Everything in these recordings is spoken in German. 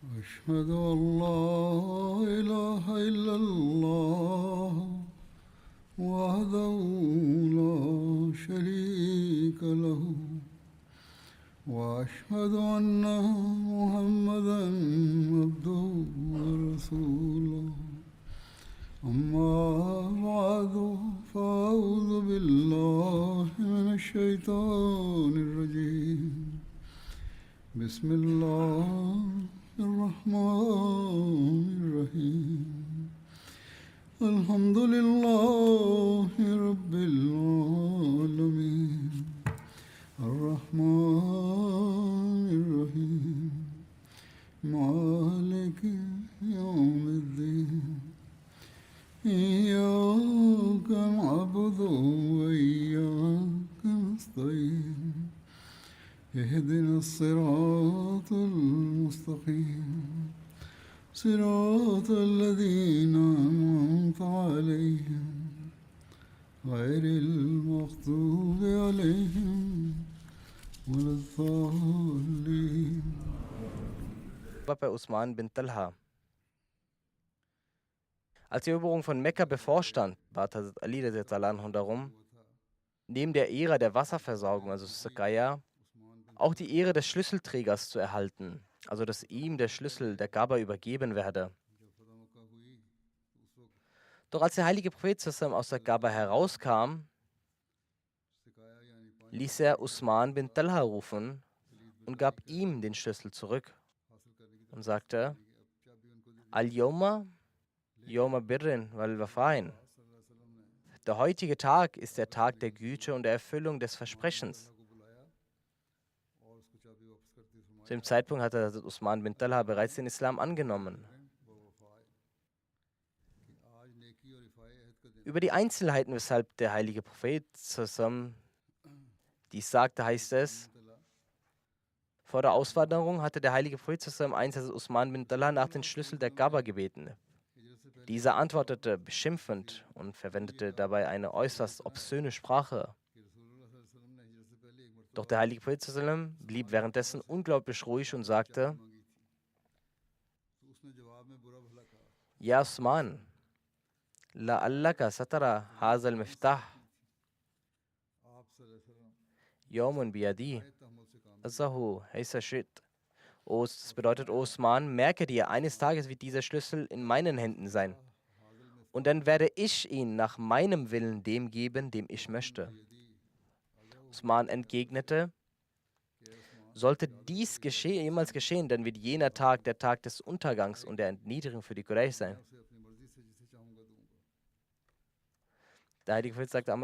أشهد أن لا إله إلا الله وحده لا شريك له وأشهد أن محمدا عبده ورسوله أما بعد فأعوذ بالله من الشيطان الرجيم بسم الله الرحمن الرحيم الحمد لله رب العالمين الرحمن الرحيم مالك يوم الدين إياك نعبد وإياك نستعين اهدنا الصراط المستقيم صراط الذين أنعمت عليهم غير المغضوب عليهم ولا الضالين. Bei Usman bin Talha. Als die Eroberung von Mekka bevorstand, bat Hazrat Ali darum, neben der Ehre der Wasserversorgung, also Sakaya, auch die Ehre des Schlüsselträgers zu erhalten, also dass ihm der Schlüssel der Kaaba übergeben werde. Doch als der heilige Prophet zusammen aus der Kaaba herauskam, ließ er Usman bin Talha rufen und gab ihm den Schlüssel zurück und sagte: Al-Yawma Yawma Birrin wal Wafain. Der heutige Tag ist der Tag der Güte und der Erfüllung des Versprechens. Zu dem Zeitpunkt hatte Hazrat Usman bin Talha bereits den Islam angenommen. Über die Einzelheiten, weshalb der heilige Prophet zusammen dies sagte, heißt es: Vor der Auswanderung hatte der heilige Prophet zusammen einst Hazrat Usman bin Talha nach den Schlüssel der Kaaba gebeten. Dieser antwortete beschimpfend und verwendete dabei eine äußerst obszöne Sprache. Doch der heilige Prophet zusammen blieb währenddessen unglaublich ruhig und sagte: Ja Usman, la'allaka satara hazal miftah yawmun biyadi azahu haysa shit. Das bedeutet, O Usman, merke dir, eines Tages wird dieser Schlüssel in meinen Händen sein. Und dann werde ich ihn nach meinem Willen dem geben, dem ich möchte. Usman entgegnete: Sollte dies jemals geschehen, dann wird jener Tag der Tag des Untergangs und der Erniedrigung für die Quraysh sein. Der heilige Prophet sagte: Er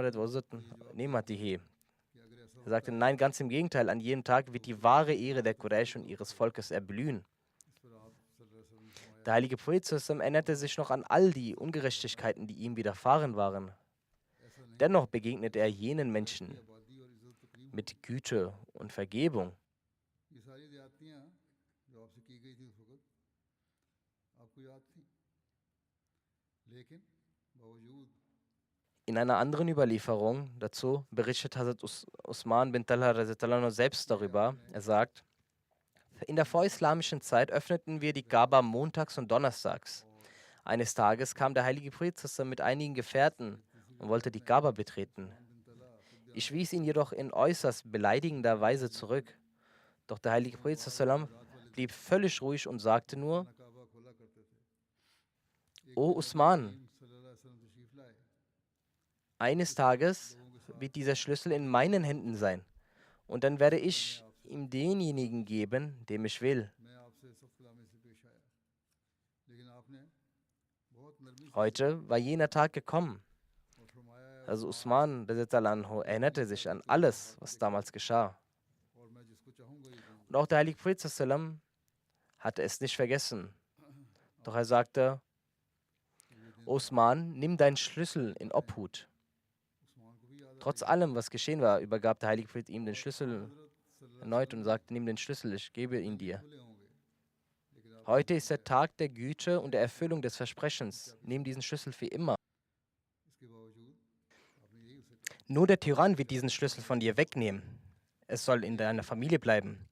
sagte: Nein, ganz im Gegenteil, an jedem Tag wird die wahre Ehre der Quraysh und ihres Volkes erblühen. Der heilige Prophet erinnerte sich noch an all die Ungerechtigkeiten, die ihm widerfahren waren. Dennoch begegnete er jenen Menschen mit Güte und Vergebung. In einer anderen Überlieferung dazu berichtet Hazrat Usman bin Talha selbst darüber. Er sagt: In der vorislamischen Zeit öffneten wir die Kaaba montags und donnerstags. Eines Tages kam der heilige Prophet zusammen mit einigen Gefährten und wollte die Kaaba betreten. Ich wies ihn jedoch in äußerst beleidigender Weise zurück. Doch der heilige Prophet blieb völlig ruhig und sagte nur: O Usman, eines Tages wird dieser Schlüssel in meinen Händen sein und dann werde ich ihm denjenigen geben, dem ich will. Heute war jener Tag gekommen. Also Usman erinnerte sich an alles, was damals geschah. Und auch der heilige Prophet hatte es nicht vergessen. Doch er sagte: Usman, nimm deinen Schlüssel in Obhut. Trotz allem, was geschehen war, übergab der heilige Prophet ihm den Schlüssel erneut und sagte: Nimm den Schlüssel, ich gebe ihn dir. Heute ist der Tag der Güte und der Erfüllung des Versprechens. Nimm diesen Schlüssel für immer. Nur der Tyrann wird diesen Schlüssel von dir wegnehmen. Es soll in deiner Familie bleiben.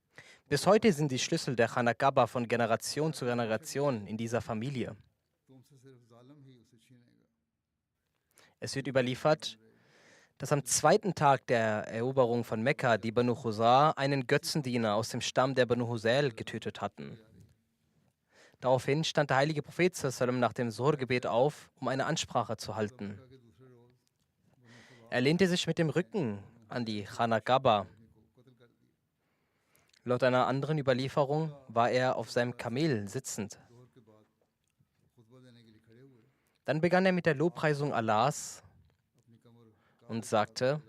Bis heute sind die Schlüssel der Khana Kaaba von Generation zu Generation in dieser Familie. Es wird überliefert, dass am zweiten Tag der Eroberung von Mekka die Banu Khuzaa einen Götzendiener aus dem Stamm der Banu Husayl getötet hatten. Daraufhin stand der heilige Prophet sallam nach dem Zuhr-Gebet auf, um eine Ansprache zu halten. Er lehnte sich mit dem Rücken an die Khana Kaaba. Laut einer anderen Überlieferung war er auf seinem Kamel sitzend. Dann begann er mit der Lobpreisung Allahs und sagte: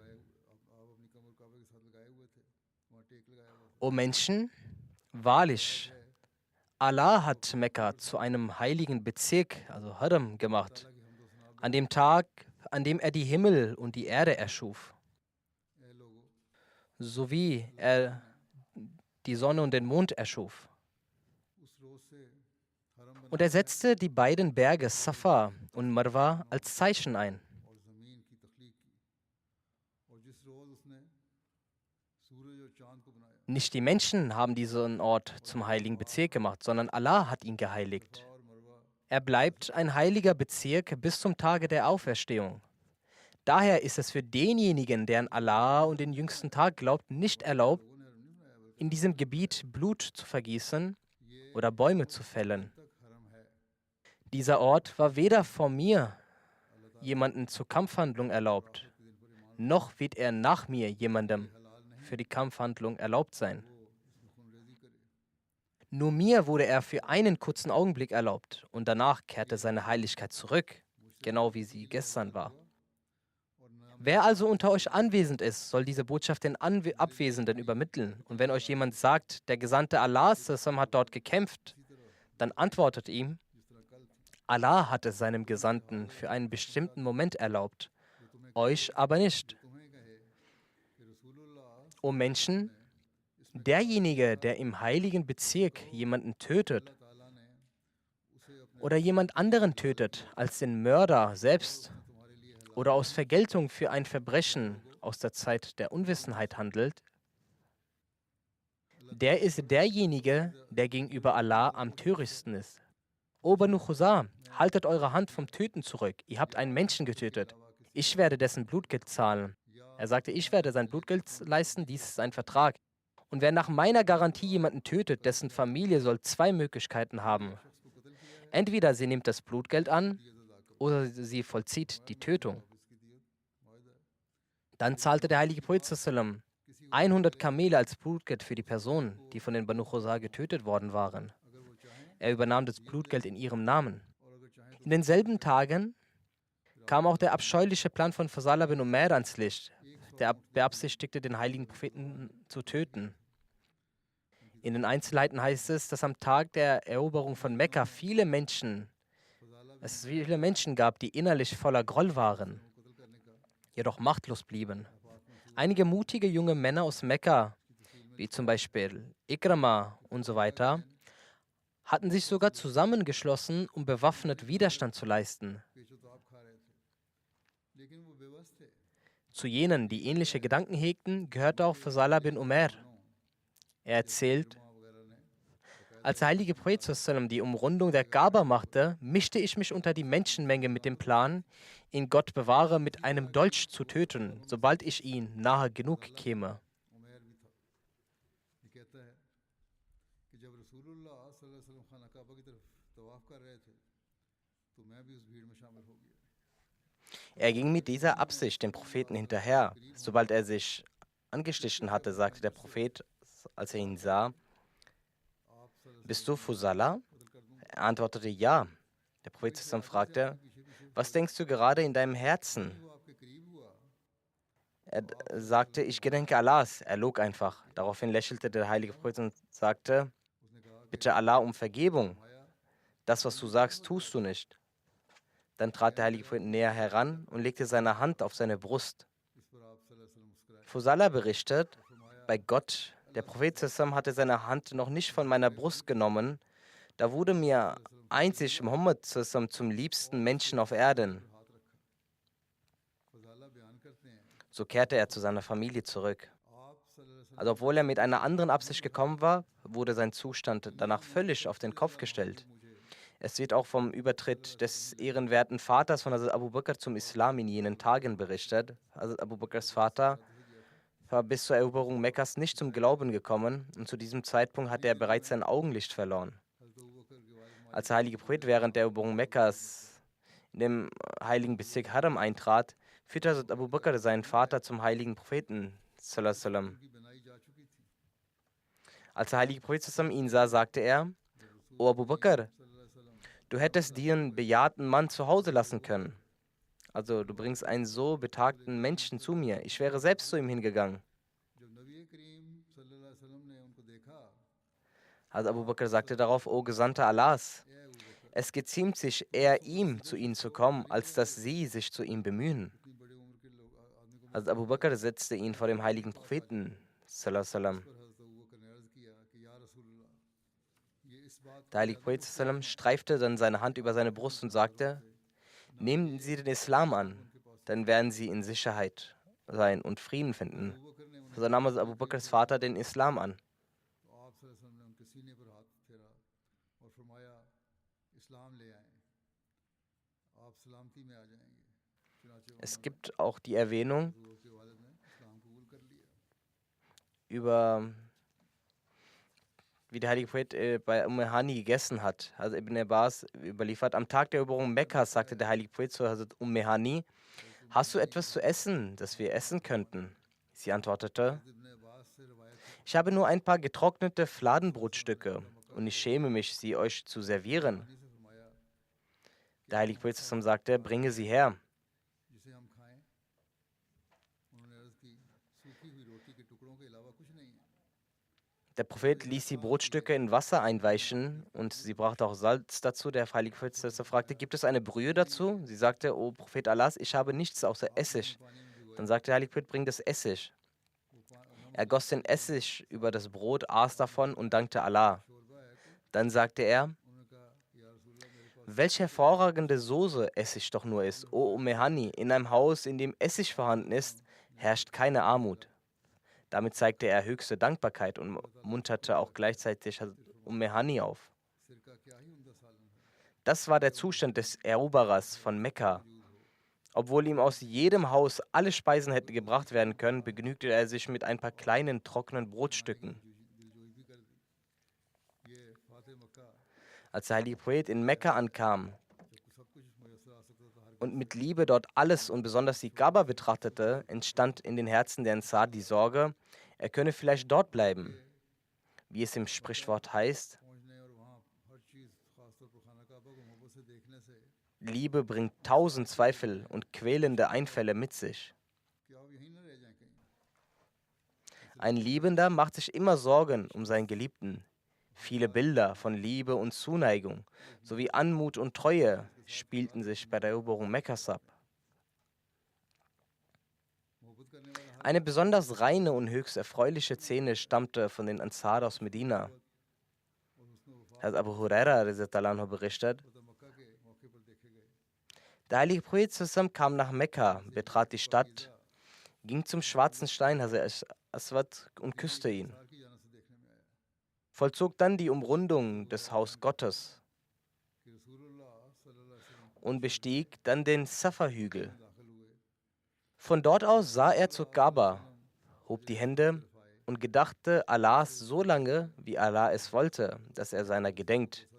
O Menschen, wahrlich, Allah hat Mekka zu einem heiligen Bezirk, also Haram, gemacht, an dem Tag, an dem er die Himmel und die Erde erschuf, sowie er die Sonne und den Mond erschuf. Und er setzte die beiden Berge Safa und Marwa als Zeichen ein. Nicht die Menschen haben diesen Ort zum heiligen Bezirk gemacht, sondern Allah hat ihn geheiligt. Er bleibt ein heiliger Bezirk bis zum Tage der Auferstehung. Daher ist es für denjenigen, der an Allah und den jüngsten Tag glaubt, nicht erlaubt, in diesem Gebiet Blut zu vergießen oder Bäume zu fällen. Dieser Ort war weder vor mir jemanden zur Kampfhandlung erlaubt, noch wird er nach mir jemandem für die Kampfhandlung erlaubt sein. Nur mir wurde er für einen kurzen Augenblick erlaubt und danach kehrte seine Heiligkeit zurück, genau wie sie gestern war. Wer also unter euch anwesend ist, soll diese Botschaft den Abwesenden übermitteln. Und wenn euch jemand sagt, der Gesandte Allahs hat dort gekämpft, dann antwortet ihm: Allah hat es seinem Gesandten für einen bestimmten Moment erlaubt, euch aber nicht. O Menschen, derjenige, der im heiligen Bezirk jemanden tötet oder jemand anderen tötet als den Mörder selbst oder aus Vergeltung für ein Verbrechen aus der Zeit der Unwissenheit handelt, der ist derjenige, der gegenüber Allah am törichtsten ist. O Banu Khuzaa, haltet eure Hand vom Töten zurück. Ihr habt einen Menschen getötet. Ich werde dessen Blutgeld zahlen. Er sagte, ich werde sein Blutgeld leisten, dies ist ein Vertrag. Und wer nach meiner Garantie jemanden tötet, dessen Familie soll zwei Möglichkeiten haben. Entweder sie nimmt das Blutgeld an oder sie vollzieht die Tötung. Dann zahlte der heilige Prophet sallam 100 Kamele als Blutgeld für die Personen, die von den Banu Khuzaa getötet worden waren. Er übernahm das Blutgeld in ihrem Namen. In denselben Tagen kam auch der abscheuliche Plan von Fazala bin Umair ans Licht, der beabsichtigte, den heiligen Propheten zu töten. In den Einzelheiten heißt es, dass am Tag der Eroberung von Mekka es viele Menschen gab, die innerlich voller Groll waren, jedoch machtlos blieben. Einige mutige junge Männer aus Mekka, wie zum Beispiel Ikrama und so weiter, hatten sich sogar zusammengeschlossen, um bewaffnet Widerstand zu leisten. Zu jenen, die ähnliche Gedanken hegten, gehörte auch Fazala bin Umair. Er erzählt: Als der heilige Prophet sallam die Umrundung der Kaaba machte, mischte ich mich unter die Menschenmenge mit dem Plan, ihn Gott bewahre, mit einem Dolch zu töten, sobald ich ihn nahe genug käme. Er ging mit dieser Absicht dem Propheten hinterher. Sobald er sich angeschlichen hatte, sagte der Prophet, als er ihn sah: Bist du Fazala? Er antwortete: Ja. Der Prophet sallam fragte: Was denkst du gerade in deinem Herzen? Er sagte: Ich gedenke Allahs. Er log einfach. Daraufhin lächelte der heilige Prophet und sagte: Bitte Allah um Vergebung. Das, was du sagst, tust du nicht. Dann trat der heilige Prophet näher heran und legte seine Hand auf seine Brust. Fazala berichtet: Bei Gott, der Prophet sallam hatte seine Hand noch nicht von meiner Brust genommen, da wurde mir einzig Muhammad sallam zum liebsten Menschen auf Erden. So kehrte er zu seiner Familie zurück. Also obwohl er mit einer anderen Absicht gekommen war, wurde sein Zustand danach völlig auf den Kopf gestellt. Es wird auch vom Übertritt des ehrenwerten Vaters von Hazrat Abu Bakr zum Islam in jenen Tagen berichtet. Hazrat Abu Bakrs Vater war bis zur Eroberung Mekkas nicht zum Glauben gekommen und zu diesem Zeitpunkt hatte er bereits sein Augenlicht verloren. Als der heilige Prophet während der Eroberung Mekkas in dem heiligen Bezirk Haram eintrat, führte Hazrat Abu Bakr seinen Vater zum heiligen Propheten sallallahu alaihi wasallam. Als der heilige Prophet sallallahu alaihi wasallam ihn sah, sagte er: O Abu Bakr, du hättest dir einen bejahrten Mann zu Hause lassen können. Also du bringst einen so betagten Menschen zu mir. Ich wäre selbst zu ihm hingegangen. Also Abu Bakr sagte darauf: O Gesandter Allahs, es geziemt sich eher ihm, zu ihnen zu kommen, als dass sie sich zu ihm bemühen. Also Abu Bakr setzte ihn vor dem heiligen Propheten sallallahu alaihi wasallam. Der heilige Prophet sallallahu alaihi wasallam streifte dann seine Hand über seine Brust und sagte: Nehmen Sie den Islam an, dann werden Sie in Sicherheit sein und Frieden finden. So nahm also Abu Bakrs Vater den Islam an. Es gibt auch die Erwähnung über, wie der heilige Prophet bei Hani gegessen hat. Also Ibn Abbas überliefert: Am Tag der Eroberung Mekkas sagte der heilige Prophet zu Hazrat Hani: Hast du etwas zu essen, das wir essen könnten? Sie antwortete: Ich habe nur ein paar getrocknete Fladenbrotstücke und ich schäme mich, sie euch zu servieren. Der heilige Prophet sagte: Bringe sie her. Der Prophet ließ die Brotstücke in Wasser einweichen und sie brachte auch Salz dazu. Der heilige Prophet fragte: Gibt es eine Brühe dazu? Sie sagte: O Prophet Allahs, ich habe nichts außer Essig. Dann sagte der heilige Prophet: Bring das Essig. Er goss den Essig über das Brot, aß davon und dankte Allah. Dann sagte er: Welche hervorragende Soße Essig doch nur ist. O Hani, in einem Haus, in dem Essig vorhanden ist, herrscht keine Armut. Damit zeigte er höchste Dankbarkeit und munterte auch gleichzeitig Hani auf. Das war der Zustand des Eroberers von Mekka. Obwohl ihm aus jedem Haus alle Speisen hätten gebracht werden können, begnügte er sich mit ein paar kleinen trockenen Brotstücken. Als der heilige Prophet in Mekka ankam und mit Liebe dort alles und besonders die Kaaba betrachtete, entstand in den Herzen der Ansar die Sorge, er könne vielleicht dort bleiben. Wie es im Sprichwort heißt: Liebe bringt 1000 Zweifel und quälende Einfälle mit sich. Ein Liebender macht sich immer Sorgen um seinen Geliebten. Viele Bilder von Liebe und Zuneigung sowie Anmut und Treue spielten sich bei der Eroberung Mekkas ab. Eine besonders reine und höchst erfreuliche Szene stammte von den Ansar aus Medina. Abu Huraira berichtet: Der heilige Prophet zusammen kam nach Mekka, betrat die Stadt, ging zum schwarzen Stein Hazrat Aswad und küsste ihn, vollzog dann die Umrundung des Haus Gottes und bestieg dann den Safa-Hügel. Von dort aus sah er zur Kaaba, hob die Hände und gedachte Allahs so lange, wie Allah es wollte, dass er seiner gedenkt.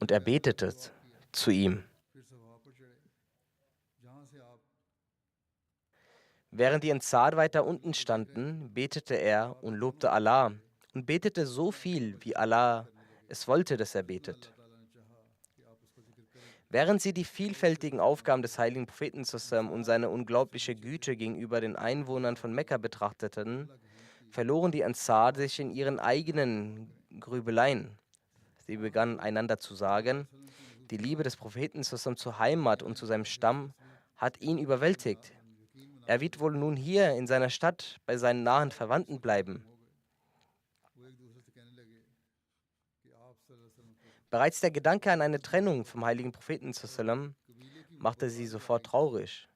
Und er betete zu ihm. Während die Ansar weiter unten standen, betete er und lobte Allah und betete so viel, wie Allah es wollte, dass er betet. Während sie die vielfältigen Aufgaben des heiligen Propheten und seine unglaubliche Güte gegenüber den Einwohnern von Mekka betrachteten, verloren die Ansar sich in ihren eigenen Grübeleien. Sie begannen einander zu sagen: Die Liebe des Propheten zur Heimat und zu seinem Stamm hat ihn überwältigt. Er wird wohl nun hier in seiner Stadt bei seinen nahen Verwandten bleiben. Bereits der Gedanke an eine Trennung vom heiligen Propheten machte sie sofort traurig.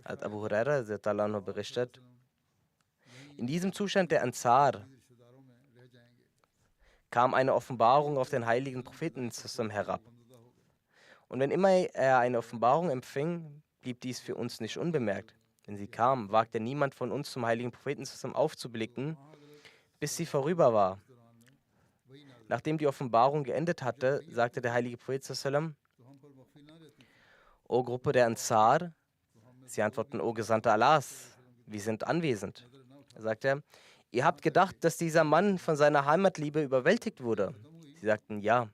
Als Abu Huraira berichtet: In diesem Zustand der Ansar kam eine Offenbarung auf den heiligen Propheten zusammen herab. Und wenn immer er eine Offenbarung empfing, blieb dies für uns nicht unbemerkt. Wenn sie kam, wagte niemand von uns zum heiligen Propheten zusammen aufzublicken, bis sie vorüber war. Nachdem die Offenbarung geendet hatte, sagte der heilige Prophet zusammen: O Gruppe der Ansar, sie antworten: O Gesandter Allahs, wir sind anwesend. Er sagte: Ihr habt gedacht, dass dieser Mann von seiner Heimatliebe überwältigt wurde. Sie sagten: Ja.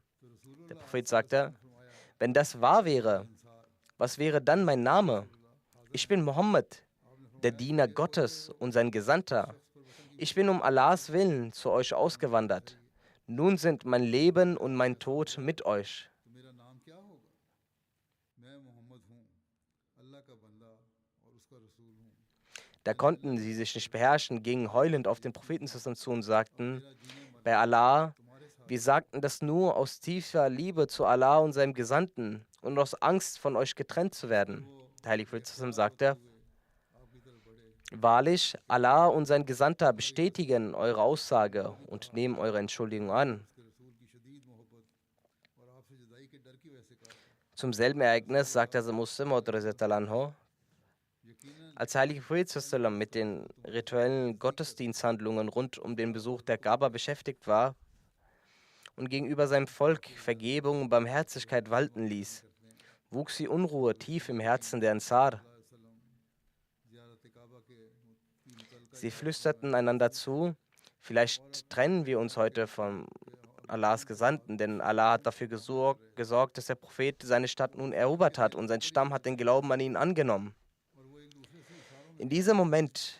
Der Prophet sagte: Wenn das wahr wäre, was wäre dann mein Name? Ich bin Mohammed, der Diener Gottes und sein Gesandter. Ich bin um Allahs Willen zu euch ausgewandert. Nun sind mein Leben und mein Tod mit euch. Da konnten sie sich nicht beherrschen, gingen heulend auf den Propheten zu und sagten: Bei Allah, wir sagten das nur aus tiefer Liebe zu Allah und seinem Gesandten und aus Angst, von euch getrennt zu werden. Der heilige Prophet sagte: Wahrlich, Allah und sein Gesandter bestätigen eure Aussage und nehmen eure Entschuldigung an. Zum selben Ereignis sagte Muslim anhu: Als Heilige Prophet mit den rituellen Gottesdiensthandlungen rund um den Besuch der Kaaba beschäftigt war und gegenüber seinem Volk Vergebung und Barmherzigkeit walten ließ, wuchs die Unruhe tief im Herzen der Ansar. Sie flüsterten einander zu: Vielleicht trennen wir uns heute von Allahs Gesandten, denn Allah hat dafür gesorgt, dass der Prophet seine Stadt nun erobert hat und sein Stamm hat den Glauben an ihn angenommen. In diesem Moment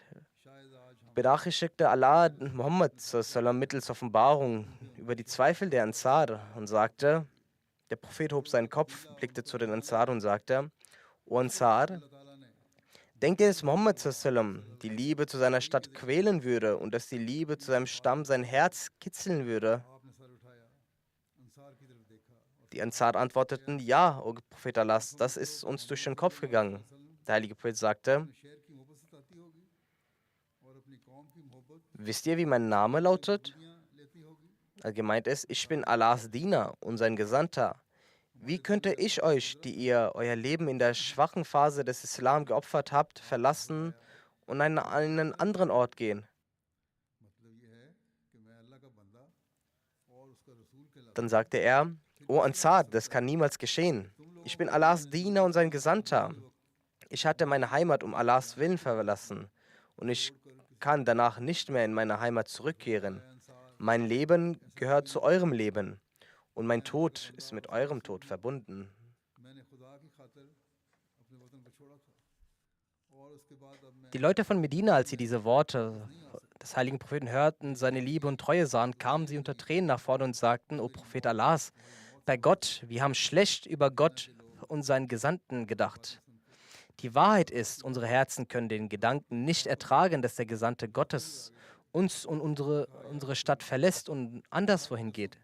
benachrichtigte Allah Muhammad mittels Offenbarung über die Zweifel der Ansar und sagte: Der Prophet hob seinen Kopf, blickte zu den Ansar und sagte: O Ansar, denkt ihr, dass Muhammad die Liebe zu seiner Stadt quälen würde und dass die Liebe zu seinem Stamm sein Herz kitzeln würde? Die Ansar antworteten: Ja, o Prophet Allahs, das ist uns durch den Kopf gegangen. Der heilige Prophet sagte: Wisst ihr, wie mein Name lautet? Er gemeint ist: Ich bin Allahs Diener und sein Gesandter. Wie könnte ich euch, die ihr euer Leben in der schwachen Phase des Islam geopfert habt, verlassen und an einen anderen Ort gehen? Dann sagte er: O Ansar, das kann niemals geschehen. Ich bin Allahs Diener und sein Gesandter. Ich hatte meine Heimat um Allahs Willen verlassen und ich kann danach nicht mehr in meine Heimat zurückkehren. Mein Leben gehört zu eurem Leben und mein Tod ist mit eurem Tod verbunden. Die Leute von Medina, als sie diese Worte des heiligen Propheten hörten, seine Liebe und Treue sahen, kamen sie unter Tränen nach vorne und sagten: O Prophet Allahs, bei Gott, wir haben schlecht über Gott und seinen Gesandten gedacht. Die Wahrheit ist, unsere Herzen können den Gedanken nicht ertragen, dass der Gesandte Gottes uns und unsere Stadt verlässt und anderswohin geht.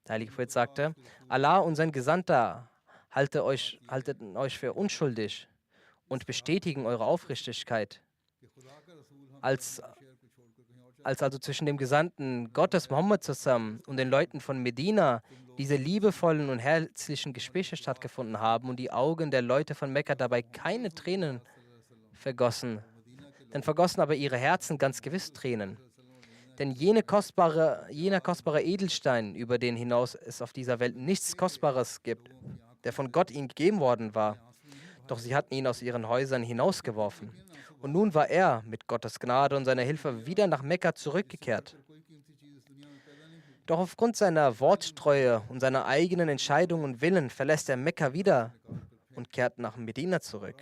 Der heilige Prophet sagte: Allah und sein Gesandter halten euch für unschuldig und bestätigen eure Aufrichtigkeit. Als also zwischen dem Gesandten Gottes Mohammed zusammen und den Leuten von Medina diese liebevollen und herzlichen Gespräche stattgefunden haben und die Augen der Leute von Mekka dabei keine Tränen vergossen, dann vergossen aber ihre Herzen ganz gewiss Tränen. Denn jener kostbare Edelstein, über den hinaus es auf dieser Welt nichts Kostbares gibt, der von Gott ihnen gegeben worden war, doch sie hatten ihn aus ihren Häusern hinausgeworfen. Und nun war er mit Gottes Gnade und seiner Hilfe wieder nach Mekka zurückgekehrt. Doch aufgrund seiner Worttreue und seiner eigenen Entscheidung und Willen verlässt er Mekka wieder und kehrt nach Medina zurück.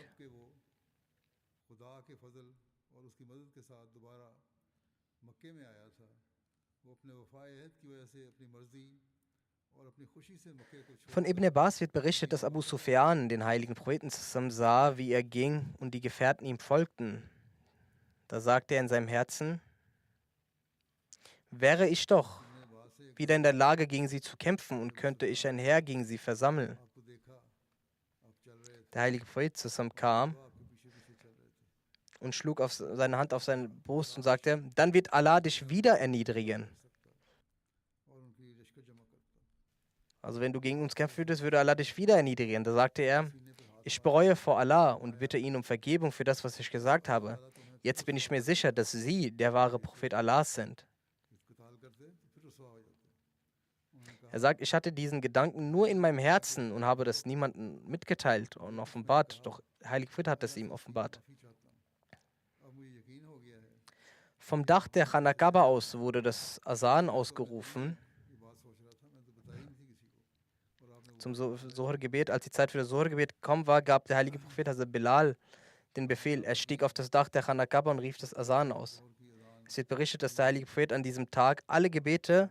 Von Ibn Abbas wird berichtet, dass Abu Sufyan den heiligen Propheten zusammen sah, wie er ging und die Gefährten ihm folgten. Da sagte er in seinem Herzen: Wäre ich doch wieder in der Lage, gegen sie zu kämpfen und könnte ich ein Heer gegen sie versammeln. Der heilige Prophet zusammen kam und schlug seine Hand auf seine Brust und sagte, dann wird Allah dich wieder erniedrigen. Also wenn du gegen uns kämpfen würdest, würde Allah dich wieder erniedrigen. Da sagte er, ich bereue vor Allah und bitte ihn um Vergebung für das, was ich gesagt habe. Jetzt bin ich mir sicher, dass Sie der wahre Prophet Allahs sind. Er sagt, ich hatte diesen Gedanken nur in meinem Herzen und habe das niemandem mitgeteilt und offenbart. Doch Heilige Prophet hat es ihm offenbart. Vom Dach der Chanakaba aus wurde das Asan ausgerufen zum Sohr-Gebet. Als die Zeit für das Sohr-Gebet gekommen war, gab der heilige Prophet Hazrat Bilal den Befehl. Er stieg auf das Dach der Chanakaba und rief das Asan aus. Es wird berichtet, dass der heilige Prophet an diesem Tag alle Gebete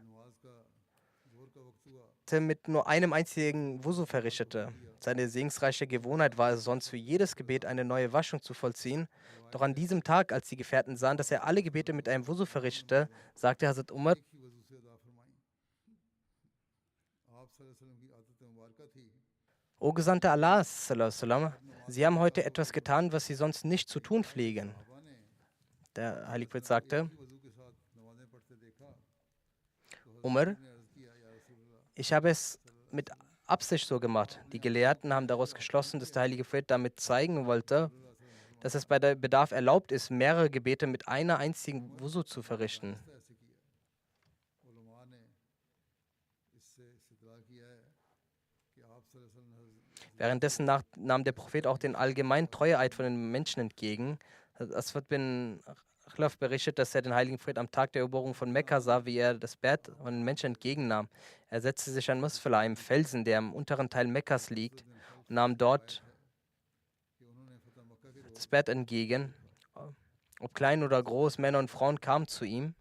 mit nur einem einzigen Wusu verrichtete. Seine segensreiche Gewohnheit war es sonst für jedes Gebet eine neue Waschung zu vollziehen. Doch an diesem Tag, als die Gefährten sahen, dass er alle Gebete mit einem Wusu verrichtete, sagte Hazrat Umar, O Gesandter Allahs, Sie haben heute etwas getan, was Sie sonst nicht zu tun pflegen. Der Heilige Prophet sagte, Umar, ich habe es mit Absicht so gemacht. Die Gelehrten haben daraus geschlossen, dass der Heilige Prophet damit zeigen wollte, dass es bei der Bedarf erlaubt ist, mehrere Gebete mit einer einzigen Wusu zu verrichten. Währenddessen nahm der Prophet auch den allgemeinen Treueeid von den Menschen entgegen. Aswad bin Khlaf berichtet, dass er den heiligen Prophet am Tag der Eroberung von Mekka sah, wie er das Bett von den Menschen entgegennahm. Er setzte sich an Musfala, einem Felsen, der im unteren Teil Mekkas liegt, und nahm dort das Bett entgegen. Ob klein oder groß, Männer und Frauen kamen zu ihm,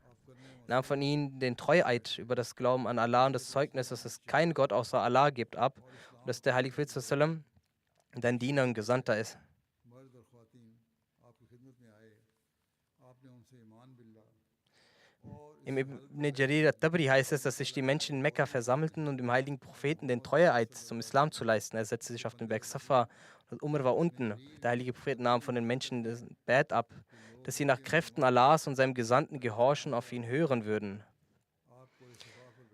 nahm von ihnen den Treueid über das Glauben an Allah und das Zeugnis, dass es keinen Gott außer Allah gibt, ab und dass der heilige Prophet sallam dein Diener und Gesandter ist. Im Ibn Jarir al-Tabri heißt es, dass sich die Menschen in Mekka versammelten, um dem heiligen Propheten den Treueeid zum Islam zu leisten. Er setzte sich auf den Berg Safa und Umar war unten. Der heilige Prophet nahm von den Menschen das Bett ab, dass sie nach Kräften Allahs und seinem Gesandten gehorchen, auf ihn hören würden.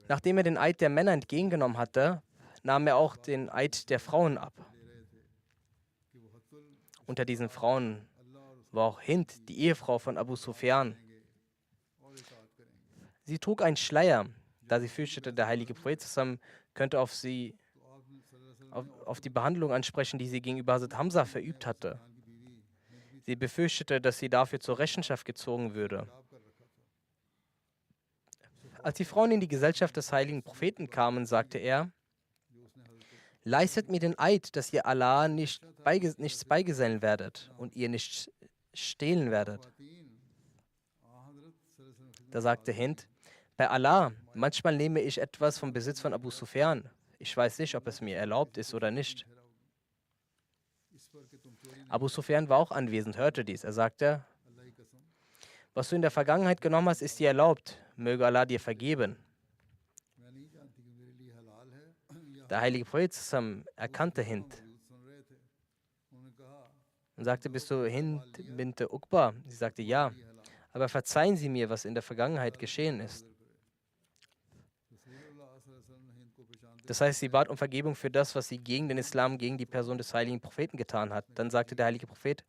Nachdem er den Eid der Männer entgegengenommen hatte, nahm er auch den Eid der Frauen ab. Unter diesen Frauen war auch Hind, die Ehefrau von Abu Sufyan. Sie trug einen Schleier, da sie fürchtete, der heilige Prophet zusammen könnte auf die Behandlung ansprechen, die sie gegenüber Hazrat Hamza verübt hatte. Sie befürchtete, dass sie dafür zur Rechenschaft gezogen würde. Als die Frauen in die Gesellschaft des heiligen Propheten kamen, sagte er, leistet mir den Eid, dass ihr Allah nichts beigesellen werdet und ihr nicht stehlen werdet. Da sagte Hind, bei Allah, manchmal nehme ich etwas vom Besitz von Abu Sufyan. Ich weiß nicht, ob es mir erlaubt ist oder nicht. Abu Sufyan war auch anwesend, hörte dies. Er sagte, was du in der Vergangenheit genommen hast, ist dir erlaubt. Möge Allah dir vergeben. Der heilige Prophet erkannte Hind und sagte, bist du Hind bint Uqba? Sie sagte, ja. Aber verzeihen Sie mir, was in der Vergangenheit geschehen ist. Das heißt, sie bat um Vergebung für das, was sie gegen den Islam, gegen die Person des heiligen Propheten getan hat. Dann sagte der heilige Prophet,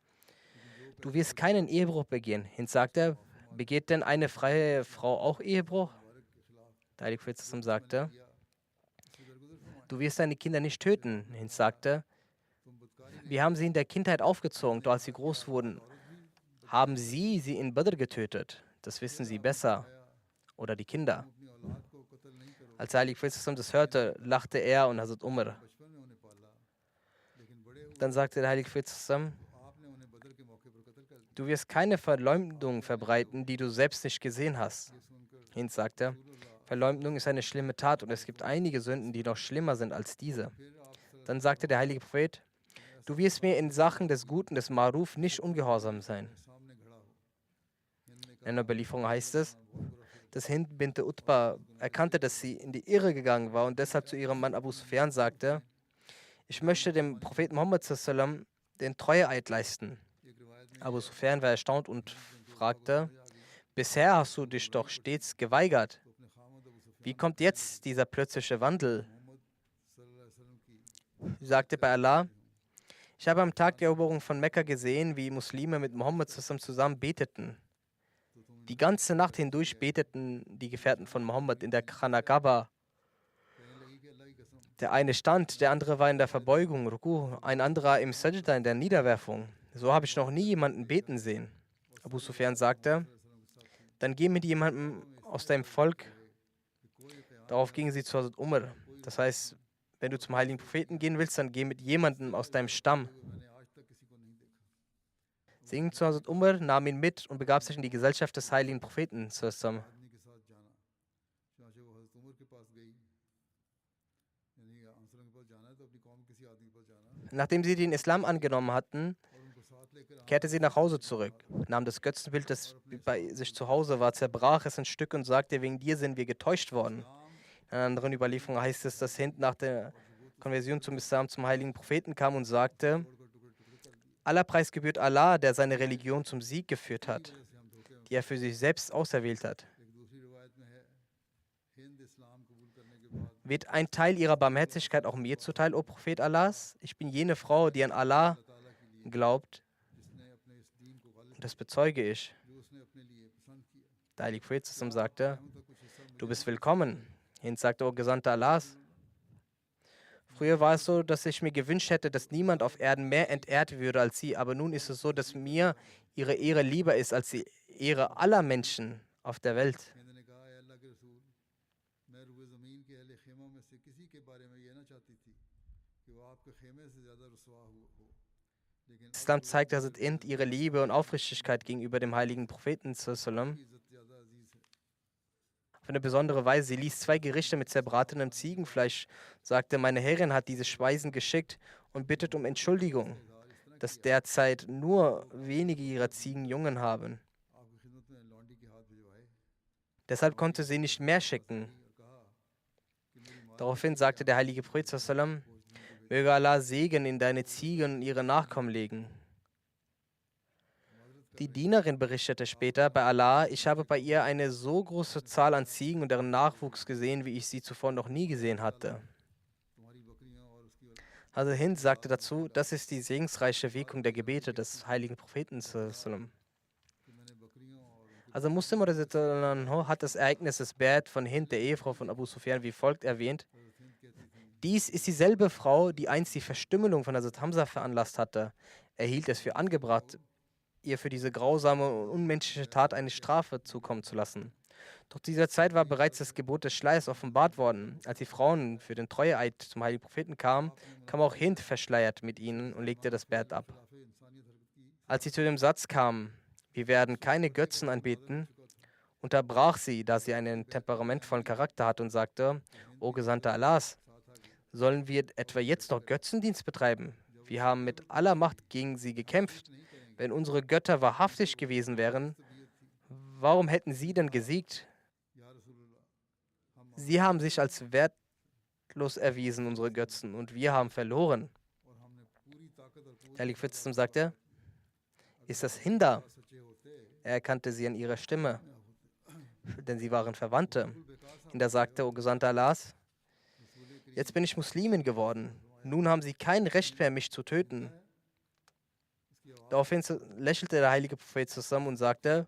du wirst keinen Ehebruch begehen. Hind sagte, begeht denn eine freie Frau auch Ehebruch? Der heilige Prophet sagte, du wirst deine Kinder nicht töten. Hind sagte, wir haben sie in der Kindheit aufgezogen, doch als sie groß wurden, haben sie in Badr getötet. Das wissen sie besser. Oder die Kinder. Als der heilige Prophet das hörte, lachte er und Hazrat Umar. Dann sagte der heilige Prophet, du wirst keine Verleumdung verbreiten, die du selbst nicht gesehen hast. Hind sagte, Verleumdung ist eine schlimme Tat und es gibt einige Sünden, die noch schlimmer sind als diese. Dann sagte der heilige Prophet, du wirst mir in Sachen des Guten, des Maruf, nicht ungehorsam sein. In einer Überlieferung heißt es, dass Hind bint Utba erkannte, dass sie in die Irre gegangen war und deshalb zu ihrem Mann Abu Sufyan sagte, ich möchte dem Propheten Muhammad sallam den Treueeid leisten. Abu Sufyan war erstaunt und fragte, bisher hast du dich doch stets geweigert. Wie kommt jetzt dieser plötzliche Wandel? Sie sagte bei Allah, ich habe am Tag der Eroberung von Mekka gesehen, wie Muslime mit Mohammed zusammen beteten. Die ganze Nacht hindurch beteten die Gefährten von Mohammed in der Khana Kaaba. Der eine stand, der andere war in der Verbeugung, Ruku, ein anderer im Sajda in der Niederwerfung. So habe ich noch nie jemanden beten sehen. Abu Sufyan sagte, dann geh mit jemandem aus deinem Volk. Darauf gingen sie zu Hazrat Umar. Das heißt, wenn du zum heiligen Propheten gehen willst, dann geh mit jemandem aus deinem Stamm. Sie gingen zu Hazrat Umar, nahmen ihn mit und begab sich in die Gesellschaft des heiligen Propheten zusammen. Nachdem sie den Islam angenommen hatten, kehrte sie nach Hause zurück, nahm das Götzenbild, das bei sich zu Hause war, zerbrach es in Stücke und sagte, wegen dir sind wir getäuscht worden. In einer anderen Überlieferung heißt es, dass Hind nach der Konversion zum Islam zum heiligen Propheten kam und sagte, aller Preis gebührt Allah, der seine Religion zum Sieg geführt hat, die er für sich selbst auserwählt hat. Wird ein Teil ihrer Barmherzigkeit auch mir zuteil, o Prophet Allahs? Ich bin jene Frau, die an Allah glaubt. Und das bezeuge ich. Der heilige Prophet sagte, du bist willkommen. Hind sagte, o Gesandter Allahs. Früher war es so, dass ich mir gewünscht hätte, dass niemand auf Erden mehr entehrt würde als sie. Aber nun ist es so, dass mir ihre Ehre lieber ist als die Ehre aller Menschen auf der Welt. Islam zeigt Hazrat Hind ihre Liebe und Aufrichtigkeit gegenüber dem heiligen Propheten sallam. Auf eine besondere Weise. Sie ließ 2 Gerichte mit zerbratenem Ziegenfleisch, sagte, meine Herrin hat diese Speisen geschickt und bittet um Entschuldigung, dass derzeit nur wenige ihrer Ziegen Jungen haben. Deshalb konnte sie nicht mehr schicken. Daraufhin sagte der heilige Prophet sallam, möge Allah Segen in deine Ziegen und ihre Nachkommen legen. Die Dienerin berichtete später bei Allah, ich habe bei ihr eine so große Zahl an Ziegen und deren Nachwuchs gesehen, wie ich sie zuvor noch nie gesehen hatte. Also Hind sagte dazu, das ist die segensreiche Wirkung der Gebete des heiligen Propheten. Also Muslim hat das Ereignis des Bad von Hind, der Ehefrau von Abu Sufyan, wie folgt erwähnt. Dies ist dieselbe Frau, die einst die Verstümmelung von Hazrat Hamza veranlasst hatte. Er hielt es für angebracht, ihr für diese grausame und unmenschliche Tat eine Strafe zukommen zu lassen. Doch zu dieser Zeit war bereits das Gebot des Schleiers offenbart worden. Als die Frauen für den Treueeid zum heiligen Propheten kamen, kam auch Hind verschleiert mit ihnen und legte das Bett ab. Als sie zu dem Satz kamen, wir werden keine Götzen anbeten, unterbrach sie, da sie einen temperamentvollen Charakter hatte und sagte, O Gesandter Allahs, sollen wir etwa jetzt noch Götzendienst betreiben? Wir haben mit aller Macht gegen sie gekämpft. Wenn unsere Götter wahrhaftig gewesen wären, warum hätten sie denn gesiegt? Sie haben sich als wertlos erwiesen, unsere Götzen, und wir haben verloren. Der heilige Prophet sagte, ist das Hinda? Er erkannte sie an ihrer Stimme, denn sie waren Verwandte. Hinda sagte, O Gesandter Allahs, jetzt bin ich Muslimin geworden. Nun haben sie kein Recht mehr, mich zu töten. Daraufhin lächelte der heilige Prophet zusammen und sagte,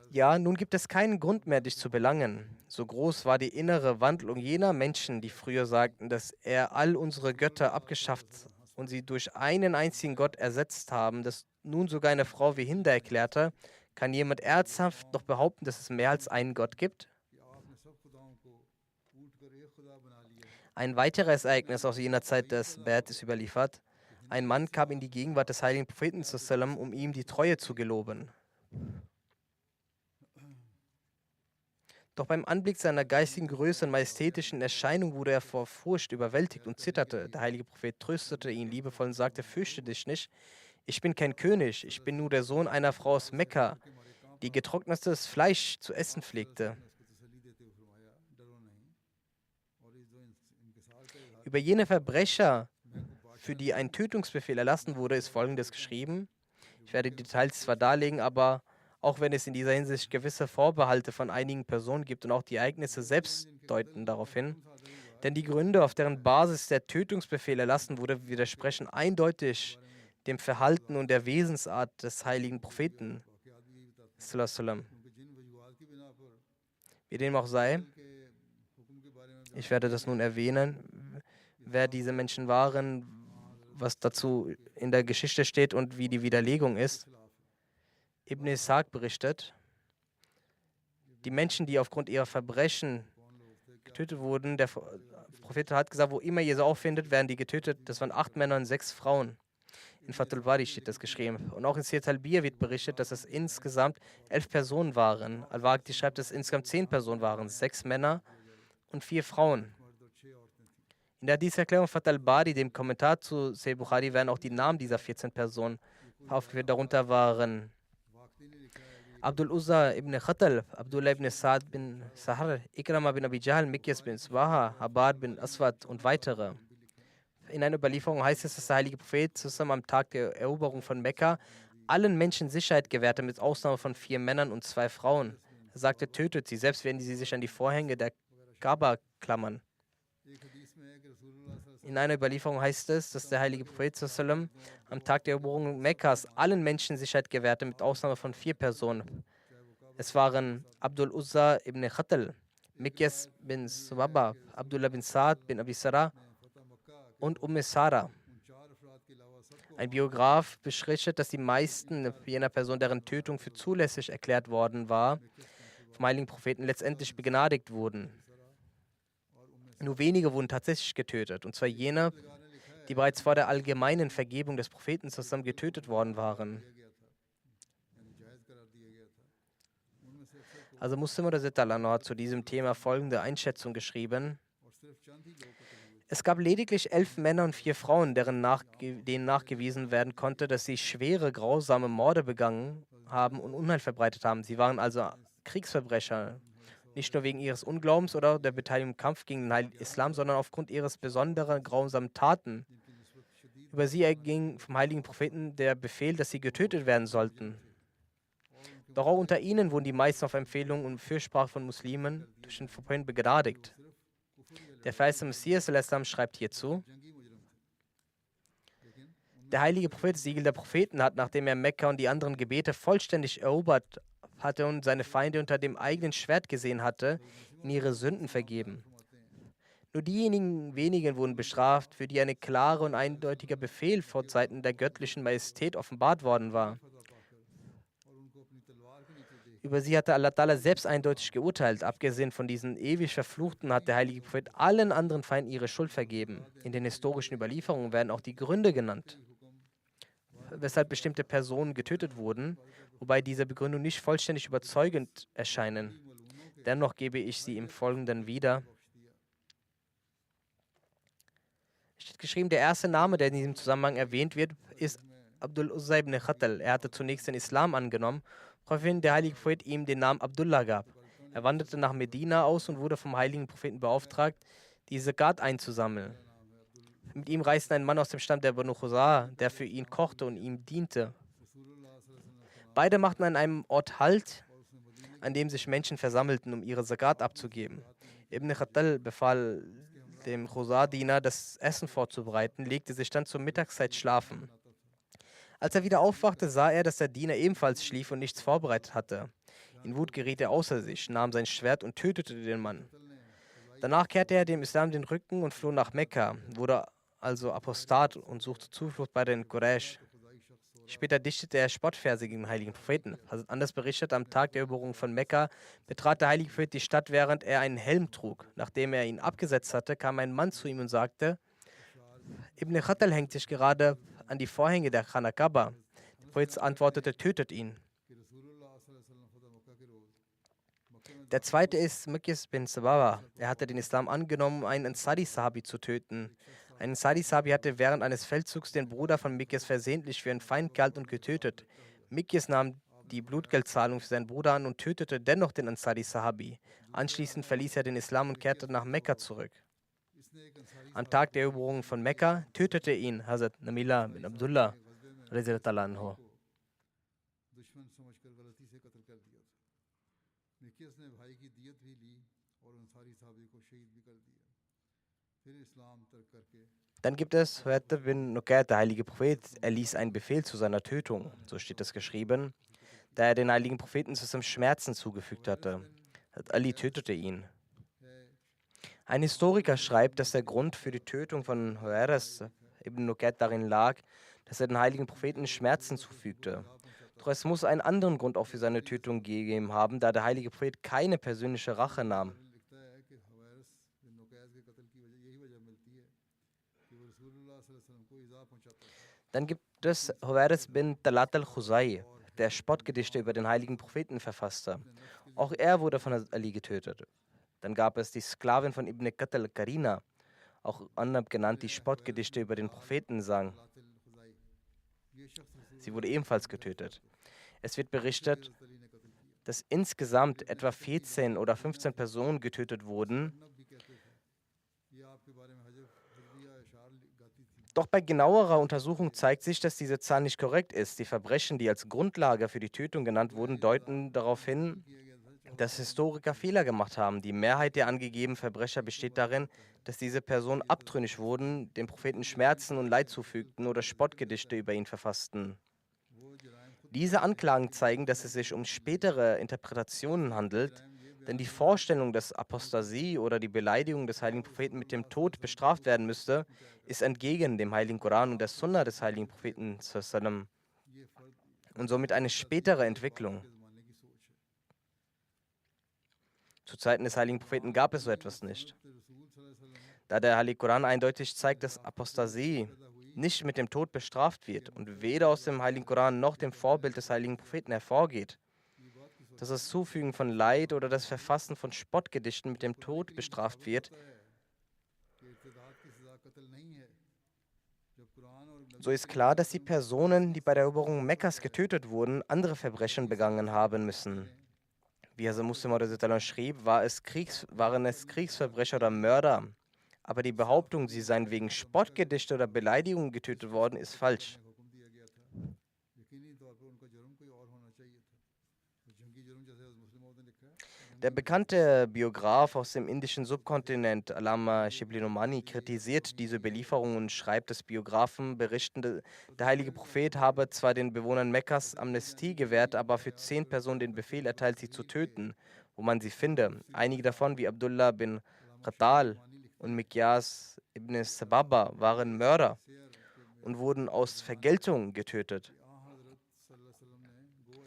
ja, nun gibt es keinen Grund mehr, dich zu belangen. So groß war die innere Wandlung jener Menschen, die früher sagten, dass er all unsere Götter abgeschafft und sie durch einen einzigen Gott ersetzt haben, dass nun sogar eine Frau wie Hinda erklärte, kann jemand ernsthaft noch behaupten, dass es mehr als einen Gott gibt? Ein weiteres Ereignis aus jener Zeit des Bad ist überliefert. Ein Mann kam in die Gegenwart des heiligen Propheten, um ihm die Treue zu geloben. Doch beim Anblick seiner geistigen Größe und majestätischen Erscheinung wurde er vor Furcht überwältigt und zitterte. Der heilige Prophet tröstete ihn liebevoll und sagte, fürchte dich nicht, ich bin kein König, ich bin nur der Sohn einer Frau aus Mekka, die getrocknetes Fleisch zu essen pflegte. Über jene Verbrecher, für die ein Tötungsbefehl erlassen wurde, ist Folgendes geschrieben. Ich werde die Details zwar darlegen, aber auch wenn es in dieser Hinsicht gewisse Vorbehalte von einigen Personen gibt und auch die Ereignisse selbst deuten darauf hin, denn die Gründe, auf deren Basis der Tötungsbefehl erlassen wurde, widersprechen eindeutig dem Verhalten und der Wesensart des heiligen Propheten. Sallallahu alaihi wasallam. Wie dem auch sei, ich werde das nun erwähnen, wer diese Menschen waren, was dazu in der Geschichte steht und wie die Widerlegung ist. Ibn Ishaq berichtet, die Menschen, die aufgrund ihrer Verbrechen getötet wurden, der Prophet hat gesagt, wo immer ihr sie auffindet, werden die getötet. Das waren 8 Männer und 6 Frauen. In Fathul Bari steht das geschrieben. Und auch in Siyat al-Bir wird berichtet, dass es insgesamt 11 Personen waren. Al-Waqti schreibt, dass es insgesamt 10 Personen waren, 6 Männer und 4 Frauen. In der Hadith-Erklärung Fath al-Bari, dem Kommentar zu Sahih Bukhari, werden auch die Namen dieser 14 Personen aufgeführt. Darunter waren Abdul Uzza ibn Khatal, Abdullah ibn Sa'd bin Sahar, Ikrama bin Abi Jahl, Mikyas bin Swaha, Habad bin Aswad und weitere. In einer Überlieferung heißt es, dass der heilige Prophet zusammen am Tag der Eroberung von Mekka allen Menschen Sicherheit gewährte, mit Ausnahme von 4 Männern und 2 Frauen. Er sagte, tötet sie, selbst wenn sie sich an die Vorhänge der Kaaba klammern. In einer Überlieferung heißt es, dass der heilige Prophet sallam am Tag der Eroberung Mekkas allen Menschen Sicherheit gewährte, mit Ausnahme von 4 Personen. Es waren Abdul Uzza ibn Khatal, Mikyas bin Subaba, Abdullah bin Sa'd bin Abi Sarah und Sarah. Ein Biograf beschreibt, dass die meisten jener Personen, deren Tötung für zulässig erklärt worden war, vom heiligen Propheten letztendlich begnadigt wurden. Nur wenige wurden tatsächlich getötet, und zwar jene, die bereits vor der allgemeinen Vergebung des Propheten zusammen getötet worden waren. Also Muslim oder Sitalano hat zu diesem Thema folgende Einschätzung geschrieben. Es gab lediglich 11 Männer und 4 Frauen, denen nachgewiesen werden konnte, dass sie schwere, grausame Morde begangen haben und Unheil verbreitet haben. Sie waren also Kriegsverbrecher, nicht nur wegen ihres Unglaubens oder der Beteiligung im Kampf gegen den Heiligen Islam, sondern aufgrund ihres besonderen, grausamen Taten. Über sie erging vom heiligen Propheten der Befehl, dass sie getötet werden sollten. Doch auch unter ihnen wurden die meisten auf Empfehlung und Fürsprache von Muslimen durch den Propheten begnadigt. Der verheißte Messias schreibt hierzu: Der heilige Prophet, Siegel der Propheten, hat, nachdem er Mekka und die anderen Gebete vollständig erobert hatte und seine Feinde unter dem eigenen Schwert gesehen hatte, in ihre Sünden vergeben. Nur diejenigen wenigen wurden bestraft, für die ein klarer und eindeutiger Befehl vor Zeiten der göttlichen Majestät offenbart worden war. Über sie hatte Allah Ta'ala selbst eindeutig geurteilt. Abgesehen von diesen ewig Verfluchten hat der heilige Prophet allen anderen Feinden ihre Schuld vergeben. In den historischen Überlieferungen werden auch die Gründe genannt, weshalb bestimmte Personen getötet wurden, wobei diese Begründungen nicht vollständig überzeugend erscheinen. Dennoch gebe ich sie im Folgenden wieder. Es steht geschrieben, der erste Name, der in diesem Zusammenhang erwähnt wird, ist Abdul Uzza ibn Khatal. Er hatte zunächst den Islam angenommen, woraufhin der heilige Prophet ihm den Namen Abdullah gab. Er wanderte nach Medina aus und wurde vom heiligen Propheten beauftragt, die Zakat einzusammeln. Mit ihm reiste ein Mann aus dem Stamm der Banu Khuzaa, der für ihn kochte und ihm diente. Beide machten an einem Ort Halt, an dem sich Menschen versammelten, um ihre Zakat abzugeben. Ibn Khatal befahl dem Khuzaa-Diener, das Essen vorzubereiten, legte sich dann zur Mittagszeit schlafen. Als er wieder aufwachte, sah er, dass der Diener ebenfalls schlief und nichts vorbereitet hatte. In Wut geriet er außer sich, nahm sein Schwert und tötete den Mann. Danach kehrte er dem Islam den Rücken und floh nach Mekka, wurde also Apostat und suchte Zuflucht bei den Quraysh. Später dichtete er Spottverse gegen den heiligen Propheten. Hazrat Anas berichtet, am Tag der Eroberung von Mekka betrat der heilige Prophet die Stadt, während er einen Helm trug. Nachdem er ihn abgesetzt hatte, kam ein Mann zu ihm und sagte: Ibn Khatal hängt sich gerade an die Vorhänge der Khana Kaaba. Der Prophet antwortete: Tötet ihn. Der zweite ist Mikyas bin Sababa. Er hatte den Islam angenommen, um einen Ansari-Sahabi zu töten. Ein Ansari-Sahabi hatte während eines Feldzugs den Bruder von Mikyas versehentlich für einen Feind gehalten und getötet. Mikyas nahm die Blutgeldzahlung für seinen Bruder an und tötete dennoch den Ansari-Sahabi. Anschließend verließ er den Islam und kehrte nach Mekka zurück. Am Tag der Eroberung von Mekka tötete ihn Hazrat Namila bin Abdullah Raziyallahu anhu. दुश्मन समझकर गलती से कत्ल कर दिया था। मिकियस ने भाई की दियत भी ली और अंसारी साहबी को शहीद भी कर दिया। फिर इस्लाम तर्क करके Dann gibt es Huayt bin Nuqayt, der heilige Prophet, er ließ einen Befehl zu seiner Tötung, so steht es geschrieben, da er den heiligen Propheten zu seinem Schmerzen zugefügt hatte. Hazrat Ali tötete ihn. Ein Historiker schreibt, dass der Grund für die Tötung von Huayras ibn Nuqayt darin lag, dass er den heiligen Propheten Schmerzen zufügte. Doch es muss einen anderen Grund auch für seine Tötung gegeben haben, da der heilige Prophet keine persönliche Rache nahm. लिखता है कि हवारस बिन नुकैस के कत्ल की वजह यही वजह मिलती है कि वो रसूलुल्लाह सल्लल्लाहु अलैहि वसल्लम को इज़ा पहुंचाता था। Dann gibt es Huwairis bin Talat al-Khuzai, der Spottgedichte über den heiligen Propheten verfasste. Auch er wurde von Hazrat Ali getötet. Dann gab es die Sklavin von Ibn Qatl Karina, auch anders genannt, die Spottgedichte über den Propheten sang. Sie wurde ebenfalls getötet. Es wird berichtet, dass insgesamt etwa 14 oder 15 Personen getötet wurden. ये आपके बारे में हजरिया अशार गाती थी। Doch bei genauerer Untersuchung zeigt sich, dass diese Zahl nicht korrekt ist. Die Verbrechen, die als Grundlage für die Tötung genannt wurden, deuten darauf hin, dass Historiker Fehler gemacht haben. Die Mehrheit der angegebenen Verbrecher besteht darin, dass diese Personen abtrünnig wurden, dem Propheten Schmerzen und Leid zufügten oder Spottgedichte über ihn verfassten. Diese Anklagen zeigen, dass es sich um spätere Interpretationen handelt, denn die Vorstellung, dass Apostasie oder die Beleidigung des heiligen Propheten mit dem Tod bestraft werden müsste, ist entgegen dem heiligen Koran und der Sunna des heiligen Propheten sallam, und somit eine spätere Entwicklung. ज़माने की सोच है। Zu Zeiten des heiligen Propheten gab es so etwas nicht. रसूल सल्लल्लाहु अलैहि वसल्लम Da der heilige Koran eindeutig zeigt, dass Apostasie nicht mit dem Tod bestraft wird und weder aus dem heiligen Koran noch dem Vorbild des heiligen Propheten hervorgeht, dass das Zufügen von Leid oder das Verfassen von Spottgedichten mit dem Tod bestraft wird, कि इर्तिदाद की सज़ा कत्ल नहीं है। जब कुरान और so ist klar, dass die Personen, die bei der Eroberung Mekkas getötet wurden, andere Verbrechen begangen haben müssen. Wie Hazrat Muslim schrieb, waren es Kriegsverbrecher oder Mörder. Aber die Behauptung, sie seien wegen Spottgedichte oder Beleidigungen getötet worden, ist falsch. हुक्म दिया गया था। यकीनी तौर पर उनका जुर्म कोई और होना चाहिए था। तो जंगी जुर्म जैसे मुस्लिम ने लिखा है। Der bekannte Biograf aus dem indischen Subkontinent, Allama Shibli Nomani, kritisiert diese Überlieferung und schreibt, dass Biografen berichten, der heilige Prophet habe zwar den Bewohnern Mekkas Amnestie gewährt, aber für 10 Personen den Befehl erteilt, sie zu töten, wo man sie finde. Einige davon, wie Abdullah bin Qatal und Mikyas ibn Sababa, waren Mörder und wurden aus Vergeltung getötet.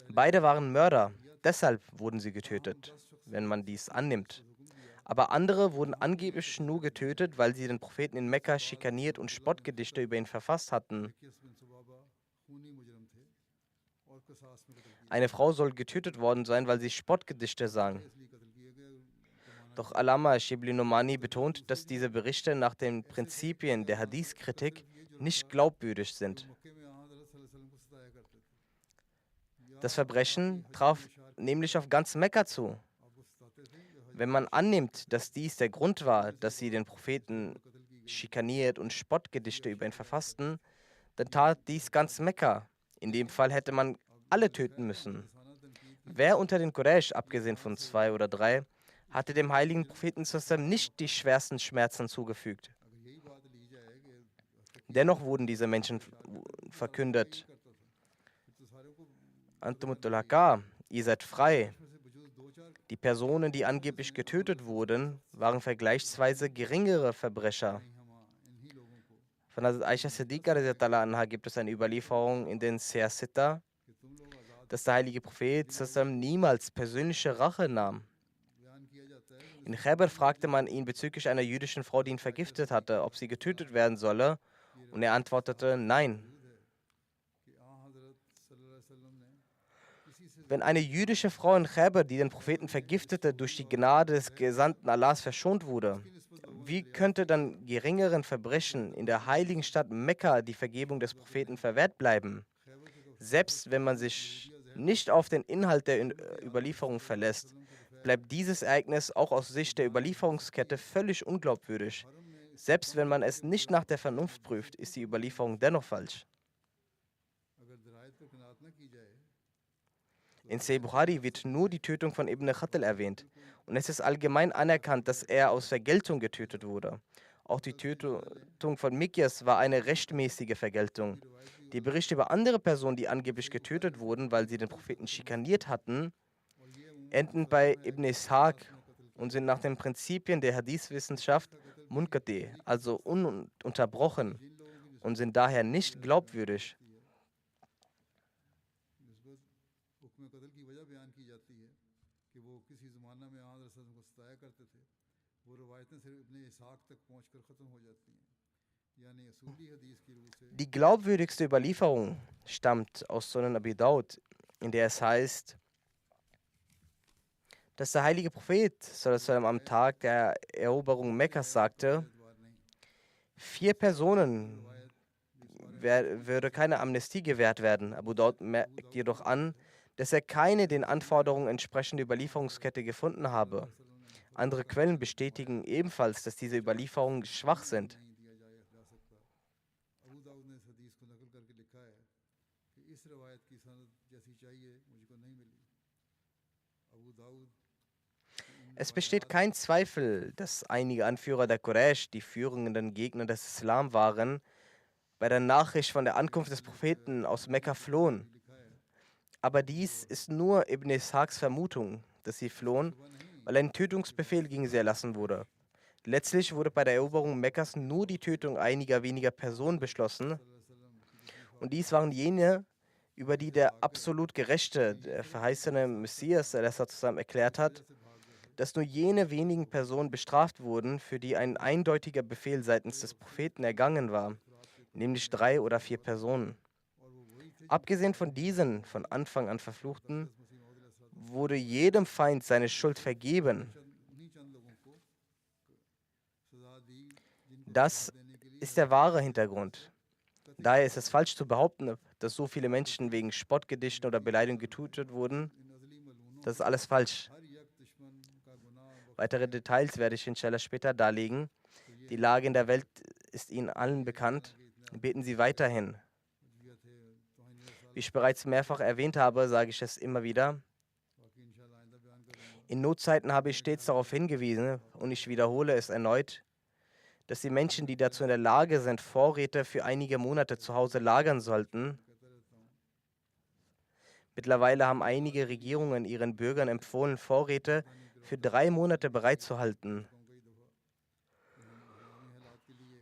Beide waren Mörder, deshalb wurden sie getötet, wenn man dies annimmt. Aber andere wurden angeblich nur getötet, weil sie den Propheten in Mekka schikaniert und Spottgedichte über ihn verfasst hatten. किस बिन सुबाबा खूनी मुजरम थे और कसास में कत्ल किए Eine Frau soll getötet worden sein, weil sie Spottgedichte sang. इसलिए कत्ल किए गए। Doch Allama Shibli Nomani betont, dass diese Berichte nach den Prinzipien der Hadith-Kritik nicht glaubwürdig sind. मक्के में यहाँ हज़रत सल्लल्लाहु अलैहि वसल्लम को सताया करते थे। Das Verbrechen traf nämlich auf ganz Mekka zu. आप वो सताते थे या Wenn man annimmt, dass dies der Grund war, dass sie den Propheten schikaniert und Spottgedichte über ihn verfassten, dann tat dies ganz Mekka. In dem Fall hätte man alle töten müssen. Wer unter den Quraysh, abgesehen von 2 oder 3, hatte dem heiligen Propheten zusammen nicht die schwersten Schmerzen zugefügt? अगर यही बात ली जाए कि Dennoch wurden diese Menschen verkündet. करता था फिर तो सारे को Antumul Haka, ihr seid frei. इसमें से वजूद दो चार Die Personen, die angeblich getötet wurden, waren vergleichsweise geringere Verbrecher. इन्हीं लोगों को Von Hazrat Aisha Siddiqa radhiyallahu anha gibt es eine Überlieferung in den Seher Sitta, कि तुम लोग आज़ाद dass der heilige Prophet zusammen niemals persönliche Rache nahm. बयान किया जाता है। In Khaybar fragte man ihn bezüglich einer jüdischen Frau, die ihn vergiftet hatte, ob sie getötet werden solle, und er antwortete, nein. कि हज़रत सल्लल्लाहु अलैहि वसल्लम ने किसी से Wenn eine jüdische Frau in Khaybar, die den Propheten vergiftete, durch die Gnade des Gesandten Allahs verschont wurde, wie könnte dann geringeren Verbrechen in der heiligen Stadt Mekka die Vergebung des Propheten verwehrt bleiben? Selbst wenn man sich nicht auf den Inhalt der Überlieferung verlässt, bleibt dieses Ereignis auch aus Sicht der Überlieferungskette völlig unglaubwürdig. Selbst wenn man es nicht nach der Vernunft prüft, ist die Überlieferung dennoch falsch. अगर दरायत पर कनात न की जाए In Sahih Bukhari wird nur die Tötung von Ibn Khatl erwähnt und es ist allgemein anerkannt, dass er aus Vergeltung getötet wurde. Auch die Tötung von Mikyas war eine rechtmäßige Vergeltung. Die Berichte über andere Personen, die angeblich getötet wurden, weil sie den Propheten schikaniert hatten, और ये उम्र enden bei Ibn Ishaq und sind nach den Prinzipien der Hadith-Wissenschaft Munqati, also ununterbrochen, जिन लोगों की und sind daher nicht glaubwürdig. निस्बत हुक्म कत्ल की वजह बयान की जाती है कि वो किसी ज़माना में आन रसूल को सताया करते थे वो रवायतें सिर्फ इब्ने इसहाक तक पहुंचकर ख़त्म हो जाती हैं यानी असूली हदीस की रूह से Die glaubwürdigste Überlieferung stammt aus Sunan Abi Daud, in der es heißt, dass der heilige Prophet sallallahu alaihi wasallam am Tag der Eroberung Mekkas sagte, एतबार नहीं 4 Personen würde keine Amnestie gewährt werden. Abu Daud merkt jedoch an, dass er keine den Anforderungen entsprechende Überlieferungskette gefunden habe. Andere Quellen bestätigen ebenfalls, dass diese Überlieferungen schwach sind. नहीं दिया जा सकता अबू दाऊद ने इस हदीस को नकल करके लिखा है कि इस रवायत की सनद जैसी चाहिए मुझको नहीं मिली अबू Dawood Es besteht kein Zweifel, dass einige Anführer der Quraysh, die führenden Gegner des Islam waren, bei der Nachricht von der Ankunft des Propheten aus Mekka flohen. लिखा है Aber dies ist nur Ibn Ishaqs Vermutung, dass sie flohen, weil ein Tötungsbefehl gegen sie erlassen wurde. Letztlich wurde bei der Eroberung Mekkas nur die Tötung einiger weniger Personen beschlossen, und dies waren jene, über die der absolut Gerechte, der verheißene Messias zusammen erklärt hat, dass nur jene wenigen Personen bestraft wurden, für die ein eindeutiger Befehl seitens des Propheten ergangen war, nämlich 3 oder 4 Personen. Abgesehen von diesen von Anfang an Verfluchten, wurde jedem Feind seine Schuld vergeben. उन्हीं चंद लोगों को सजा दी जिनको Das ist der wahre Hintergrund. Daher ist es falsch zu behaupten, dass so viele Menschen wegen Spottgedichten oder Beleidigungen getötet wurden. इन नजली मलूनों Das ist alles falsch. हर यक दुश्मन का गुनाह Weitere Details werde ich inshallah später darlegen. Die Lage in der Welt ist Ihnen allen bekannt. Beten Sie weiterhin. बख्शिया थे तो इन साल Wie ich bereits mehrfach erwähnt habe, sage ich es immer wieder. बाकी इंशाल्लाह आइंदा बयान करूंगा In Notzeiten habe ich stets darauf hingewiesen, und ich wiederhole es erneut, dass die Menschen, die dazu in der Lage sind, Vorräte für einige Monate zu Hause lagern sollten. कहता रहता हूँ Mittlerweile haben einige Regierungen ihren Bürgern empfohlen, Vorräte für 3 Monate bereitzuhalten. कई दफ़ा हंगामी हालात के लिए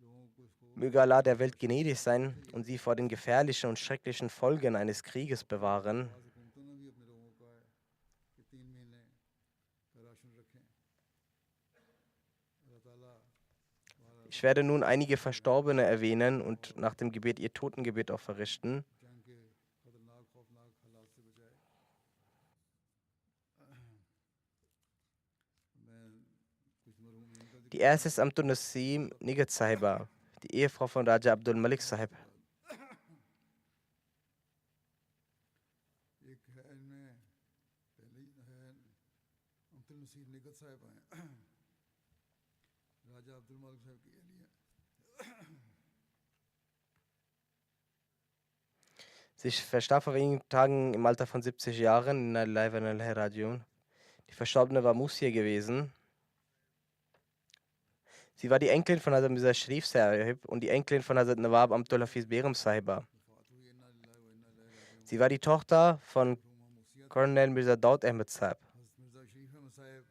लोगों को इसको Möge Allah der Welt gnädig sein und sie vor den gefährlichen und schrecklichen Folgen eines Krieges bewahren. आज हुकूमतों ने भी अपने लोगों को कहा है कि 3 महीने का राशन रखें अल्लाह ताला Ich werde nun einige Verstorbene erwähnen und nach dem Gebet ihr Totengebet auch verrichten. जंग के खतरनाक खौफनाक हालात से बचाए मैं कुछ मरहूमीन का Die erste ist Amtun Nasim Nigat Sahiba, die Ehefrau von Raja Abdul Malik Sahib. एक है इनमें पहले ही है अब्दुल नसीर निगत साहब हैं राजा अब्दुल मलिक साहब की अहलिया Sie verstarb vor wenigen Tagen im Alter von 70 Jahren in Live in Radion. Die Verstorbene war Musia gewesen. Sie war die Enkelin von Hazrat Mirza Sharif Sahib und die Enkelin von Hazrat Nawab Abdul Hafiz Begum Sahiba. वफात हुई इन्ना लिल्लाहि व इन्ना इलैहि राजिऊन Sie war die Tochter von Huma मुसियत Colonel Mirza Daud Ahmed Sahib. हज़रत मिर्ज़ा शरीफ अहमद साहब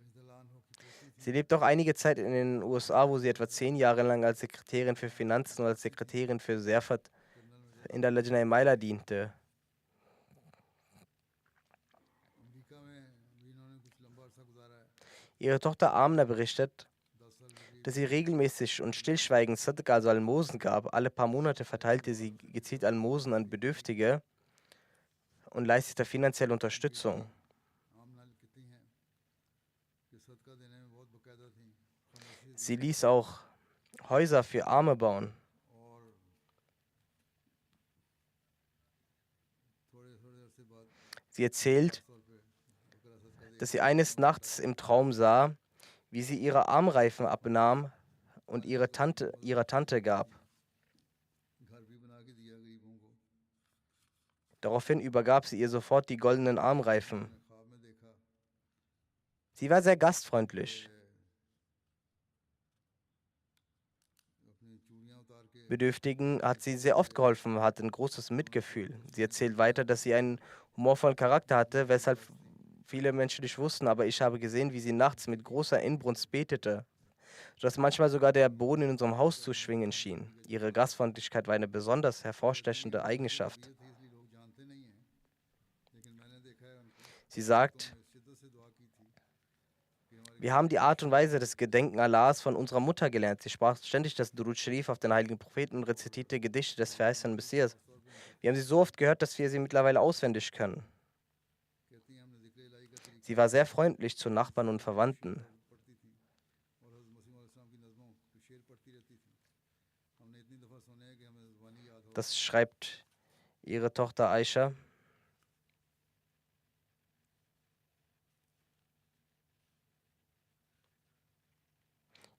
रज़ियल्लाहु अन्हु की पोती थी Sie lebt auch einige Zeit in den USA, wo sie etwa 10 Jahre lang als Sekretärin für Finanzen und als Sekretärin für Serfat in der Lajna Imaila diente. America में भी इन्होंने कुछ लंबा अरसा गुजारा है Ihre Tochter Amna berichtet, 10 साल गुजरी dass sie regelmäßig und stillschweigend Sadqa, also Almosen gab. Alle paar Monate verteilte sie gezielt Almosen an Bedürftige und leistete finanzielle Unterstützung. आमना कहती हैं कि सदका देने में बहुत बाकायदा थी खामोशी Sie ließ auch Häuser für Arme bauen. और थोड़े थोड़े अरसे बाद Sie erzählt, तौर पे बकरा सदका दे dass sie eines Nachts im Traum sah, wie sie ihre Armreifen abnahm und ihrer Tante gab. घर भी बना के दिया गरीबों को। Daraufhin übergab sie ihr sofort die goldenen Armreifen. मैंने ख्वाब में देखा Sie war sehr gastfreundlich. अपनी चूड़ियाँ उतार के Bedürftigen hat sie sehr oft geholfen, hatte ein großes Mitgefühl. Sie erzählt weiter, dass sie einen humorvollen Charakter hatte, weshalb viele Menschen nicht wussten, aber ich habe gesehen, wie sie nachts mit großer Inbrunst betete, sodass manchmal sogar der Boden in unserem Haus zu schwingen schien. Ihre Gastfreundlichkeit war eine besonders hervorstechende Eigenschaft. ये थे इसलिए लोग जानते नहीं हैं, लेकिन मैंने देखा है उनको। Sie sagt, मैं शिद्दत से दुआ की थी कि हमारी wir haben die Art und Weise des Gedenken Allahs von unserer Mutter gelernt. Sie sprach ständig das Durud Sharif auf den heiligen Propheten und rezitierte Gedichte des verheißenen Messias. Wir haben sie so oft gehört, dass wir sie mittlerweile auswendig können. कहती हैं हमने जिक्र इलाही का तरीका Sie war sehr freundlich zu Nachbarn und Verwandten. पढ़ती थी और हज़रत मसीह मौला इस्लाम की नज़मों के शेर पढ़ती रहती थी। हमने इतनी दफ़ा सुने हैं कि हमें ज़ुबानी याद हो। Das schreibt ihre Tochter Aisha.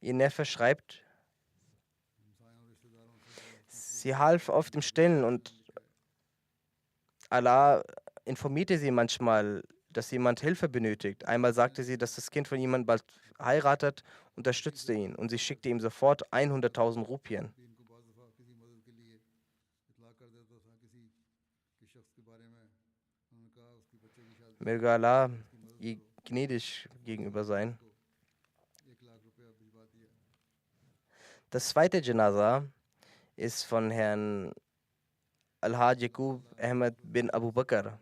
Ihr Neffe schreibt, हमसायों और रिश्तेदारों से दुआ sie half oft im Stillen und Allah informierte sie manchmal, dass jemand Hilfe benötigt. Einmal sagte sie, dass das Kind von jemandem bald heiratet, unterstützte ihn und sie schickte ihm sofort 100.000 Rupien. भी इनको बाज़ दफ़ा किसी मदद के लिए इतला कर देता था किसी के शख्स के बारे में। उन्होंने कहा उसके बच्चे की शादी Möge Allah ihr gnädig gegenüber sein. को 1 लाख रुपया भिजवा दिया। Das zweite Janaza ist von Herrn Al-Haj Yaqub Ahmed bin Abu Bakr.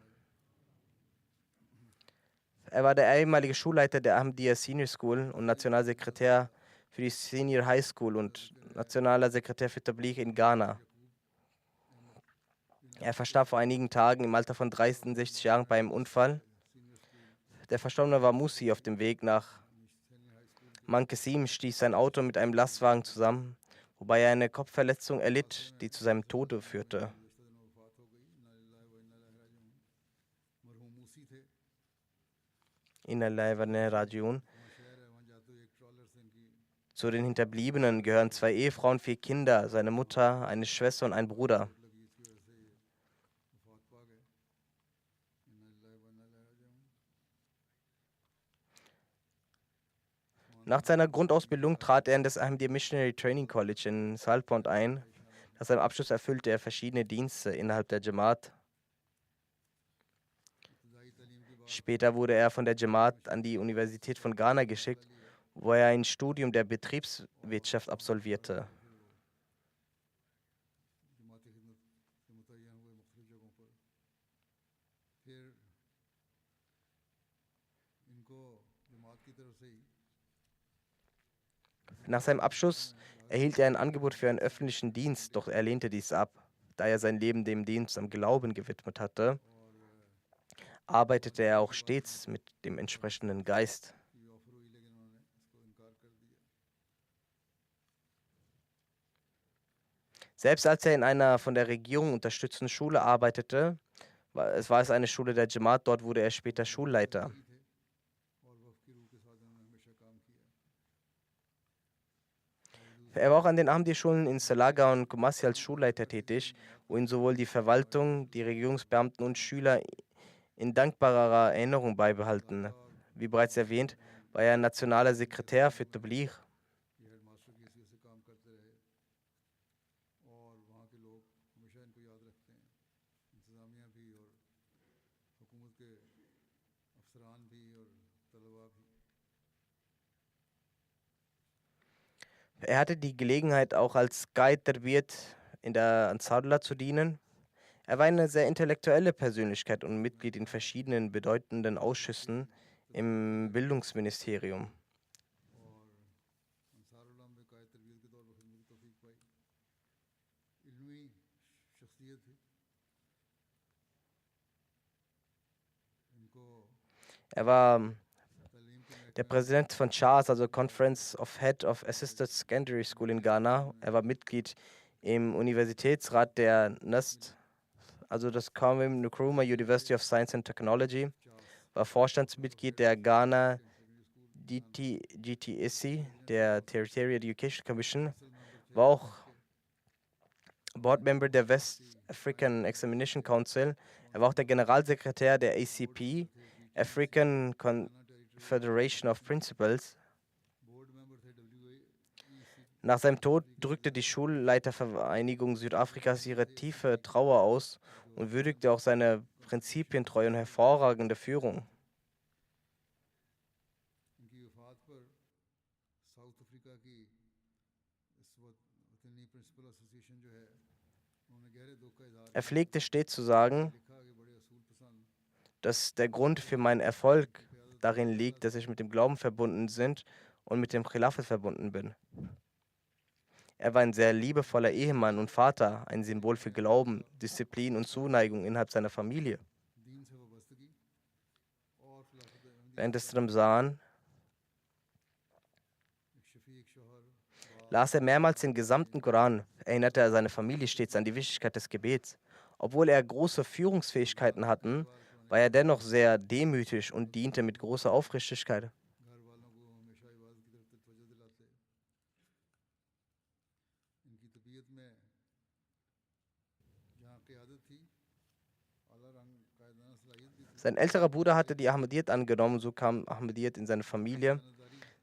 Er war der ehemalige Schulleiter der Ahmadiyya Senior School und Nationalsekretär für die Senior High School und nationaler Sekretär für Tabligh in Ghana. Er verstarb vor einigen Tagen im Alter von 63 Jahren bei einem Unfall. Der Verstorbene war Musi auf dem Weg nach Mankesim, stieß sein Auto mit einem Lastwagen zusammen, wobei er eine Kopfverletzung erlitt, die zu seinem Tode führte. मरहूम मूसी थे। Inna Lillahi wa inna Ilaihi Raji'un. वहाँ शहर है, वहाँ जाते हुए एक ट्रॉलर से इनकी Zu den Hinterbliebenen gehören 2 Ehefrauen, 4 Kinder, seine Mutter, eine Schwester und ein Bruder. लगी, इसकी वजह से ये वफात पा गए। इन्ना लिल्लाहि व इन्ना इलैहि राजिऊन। Nach seiner Grundausbildung trat er in das Ahmadiyya Missionary Training College in Salpond ein. Nach seinem Abschluss erfüllte er verschiedene Dienste innerhalb der Jamaat. इब्तिदाई तालीम के बाद Später wurde er von der Jamaat an die Universität von Ghana geschickt, wo er ein Studium der Betriebswirtschaft absolvierte. जमाती खिदमत से मुतय्यन हुए मुख्तलिफ जगहों पर। फिर इनको जमात की तरफ से ही Nach seinem Abschluss erhielt er ein Angebot für einen öffentlichen Dienst, doch er lehnte dies ab. Da er sein Leben dem Dienst am Glauben gewidmet hatte, arbeitete er auch stets mit dem entsprechenden Geist. की ऑफर हुई, लेकिन उन्होंने इसको इनकार कर दिया। Selbst als er in einer von der Regierung unterstützten Schule arbeitete, war es eine Schule der Jamaat, dort wurde er später Schulleiter. ही थे और वफ़ की रूह के साथ इन्होंने हमेशा काम किया। Er war auch an den Ahmadiyya-Schulen in Salaga und Kumasi als Schulleiter tätig, wo ihn sowohl die Verwaltung, die Regierungsbeamten und Schüler in dankbarer Erinnerung beibehalten. Wie bereits erwähnt, war er nationaler Sekretär für Tabligh. ये head master की हैसियत से काम करते रहे और वहाँ के लोग हमेशा इनको याद रखते हैं। इंतज़ामिया भी और हुकूमत के अफसरान भी और तलबा भी। Er hatte die Gelegenheit, auch als Guide Tarbiyat in der Ansarullah zu dienen. Er war eine sehr intellektuelle Persönlichkeit und Mitglied in verschiedenen bedeutenden Ausschüssen im Bildungsministerium. और अंसारुल्लाह में कायद तरबियत के तौर पर खिदमत की तौफीक पाई। इल्मी शख्सियत थी। इनको Er war तालीम के der महकमे Präsident von CHAS, also Conference of Head of Assisted Secondary School in Ghana. Er war Mitglied im Universitätsrat der NUST, also das Kwame Nkrumah University of Science and Technology, war Vorstandsmitglied der Ghana GTSC, der Territorial Education Commission, war auch Board-Member der West African Examination Council. Er war auch der Generalsekretär der ACP, African Confederation of Principals. Nach seinem Tod drückte die Schulleitervereinigung Südafrikas ihre tiefe Trauer aus und würdigte auch seine prinzipientreue und hervorragende Führung. Er pflegte stets zu sagen, dass der Grund für meinen Erfolg darin liegt, dass ich mit dem Glauben verbunden bin und mit dem Khilafat verbunden bin. Er war ein sehr liebevoller Ehemann und Vater, ein Symbol für Glauben, Disziplin und Zuneigung innerhalb seiner Familie. Während des Ramsan las er mehrmals den gesamten Koran, erinnerte er seine Familie stets an die Wichtigkeit des Gebets. Obwohl er große Führungsfähigkeiten hatte, war er dennoch sehr demütig und diente mit großer Aufrichtigkeit. Sein älterer Bruder hatte die Ahmadiyyat angenommen, so kam Ahmadiyyat in seine Familie.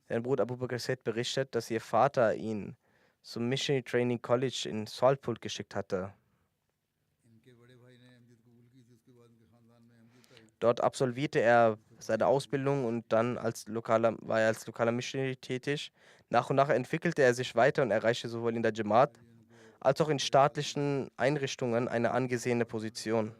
Sein Bruder Abu Bakr Said berichtet, dass ihr Vater ihn zum Missionary Training College in Saltput geschickt hatte. Dort absolvierte er seine Ausbildung und dann war er als lokaler Missionary tätig. Nach und nach entwickelte er sich weiter und erreichte sowohl in der Jamaat als auch in staatlichen Einrichtungen eine angesehene Position.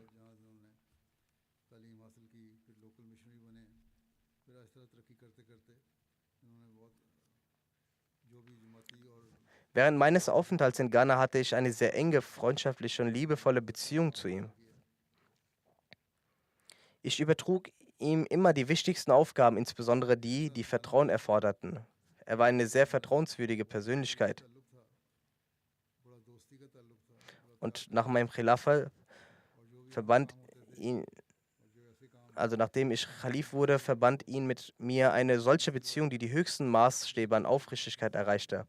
Während meines Aufenthalts in Ghana hatte ich eine sehr enge, freundschaftliche und liebevolle Beziehung zu ihm. Ich übertrug ihm immer die wichtigsten Aufgaben, insbesondere die, die Vertrauen erforderten. Er war eine sehr vertrauenswürdige Persönlichkeit. Und nach meinem Khilafah nachdem ich Khalif wurde, verband ihn mit mir eine solche Beziehung, die die höchsten Maßstäbe an Aufrichtigkeit erreichte.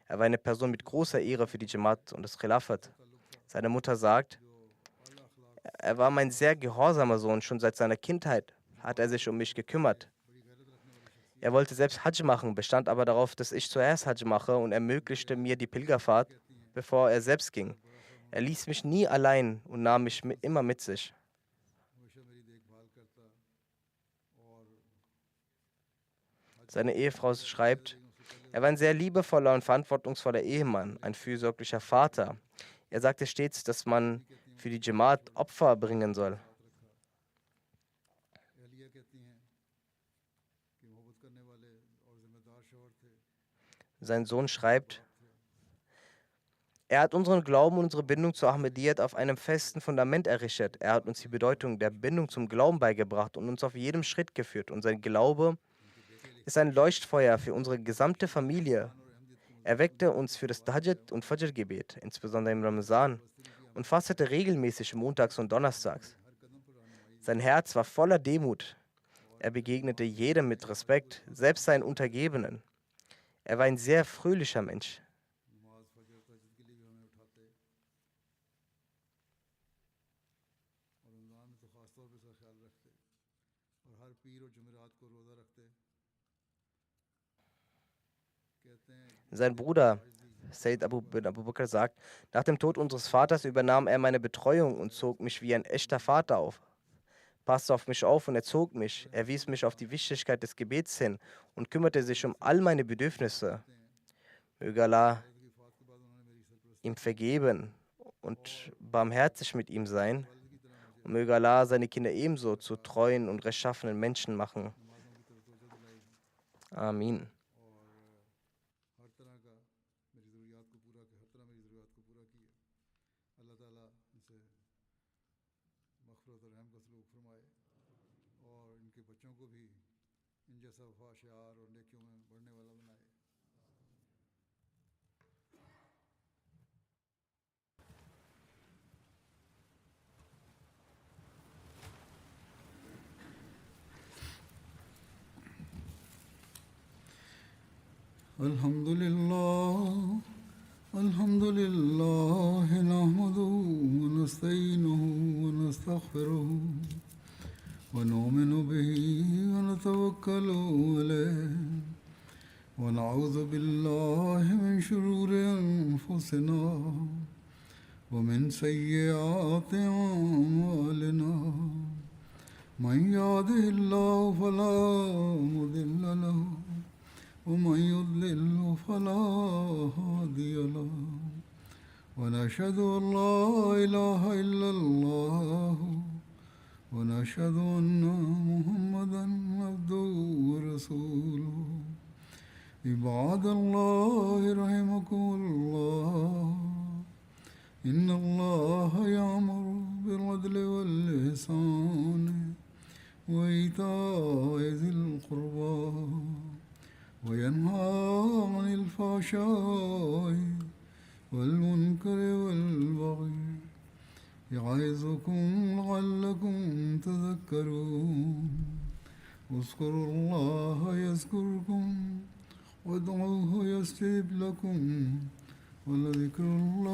Er war eine Person mit großer Ehre für die Jamaat und das Khilafat. Seine Mutter sagt, er war mein sehr gehorsamer Sohn. Schon seit seiner Kindheit hat er sich um mich gekümmert. Er wollte selbst Hajj machen, bestand aber darauf, dass ich zuerst Hajj mache und ermöglichte mir die Pilgerfahrt, bevor er selbst ging. Er ließ mich nie allein und nahm mich immer mit sich. Seine Ehefrau schreibt, er war ein sehr liebevoller und verantwortungsvoller Ehemann, ein fürsorglicher Vater. Er sagte stets, dass man für die Jamaat Opfer bringen soll. Sein Sohn schreibt, er hat unseren Glauben und unsere Bindung zur Ahmadiyyat auf einem festen Fundament errichtet. Er hat uns die Bedeutung der Bindung zum Glauben beigebracht und uns auf jedem Schritt geführt. Und sein Glaube ist ein Leuchtfeuer für unsere gesamte Familie. Er weckte uns für das Tahajjud und Fajr-Gebet, insbesondere im Ramazan, und fastete regelmäßig montags und donnerstags. Sein Herz war voller Demut. Er begegnete jedem mit Respekt, selbst seinen Untergebenen. Er war ein sehr fröhlicher Mensch. Sein Bruder Said bin Abu Bakr sagt, nach dem Tod unseres Vaters übernahm er meine Betreuung und zog mich wie ein echter Vater auf. Passte auf mich auf und erzog mich. Er wies mich auf die Wichtigkeit des Gebets hin und kümmerte sich um all meine Bedürfnisse. Möge Allah ihm vergeben und barmherzig mit ihm sein. Und möge Allah seine Kinder ebenso zu treuen und rechtschaffenen Menschen machen. Amin. الحمد لله نحمده ونستعينه ونستغفره ونؤمن به ونتوكل عليه ونعوذ بالله من شرور أنفسنا ومن سيئات أعمالنا من يهده الله فلا مضل له ومن يضلل فلا هادي له ونشهد أن لا إله إلا الله ونشهد أن محمدا عبده ورسوله عباد الله رحمكم الله إن الله يأمر بالعدل والإحسان وإيتاء ذي القربى وينهى عن الفحشاء والمنكر والبغي يعظكم لعلكم تذكرون اذكروا الله يذكركم وادعوه يستجب لكم ولذكر الله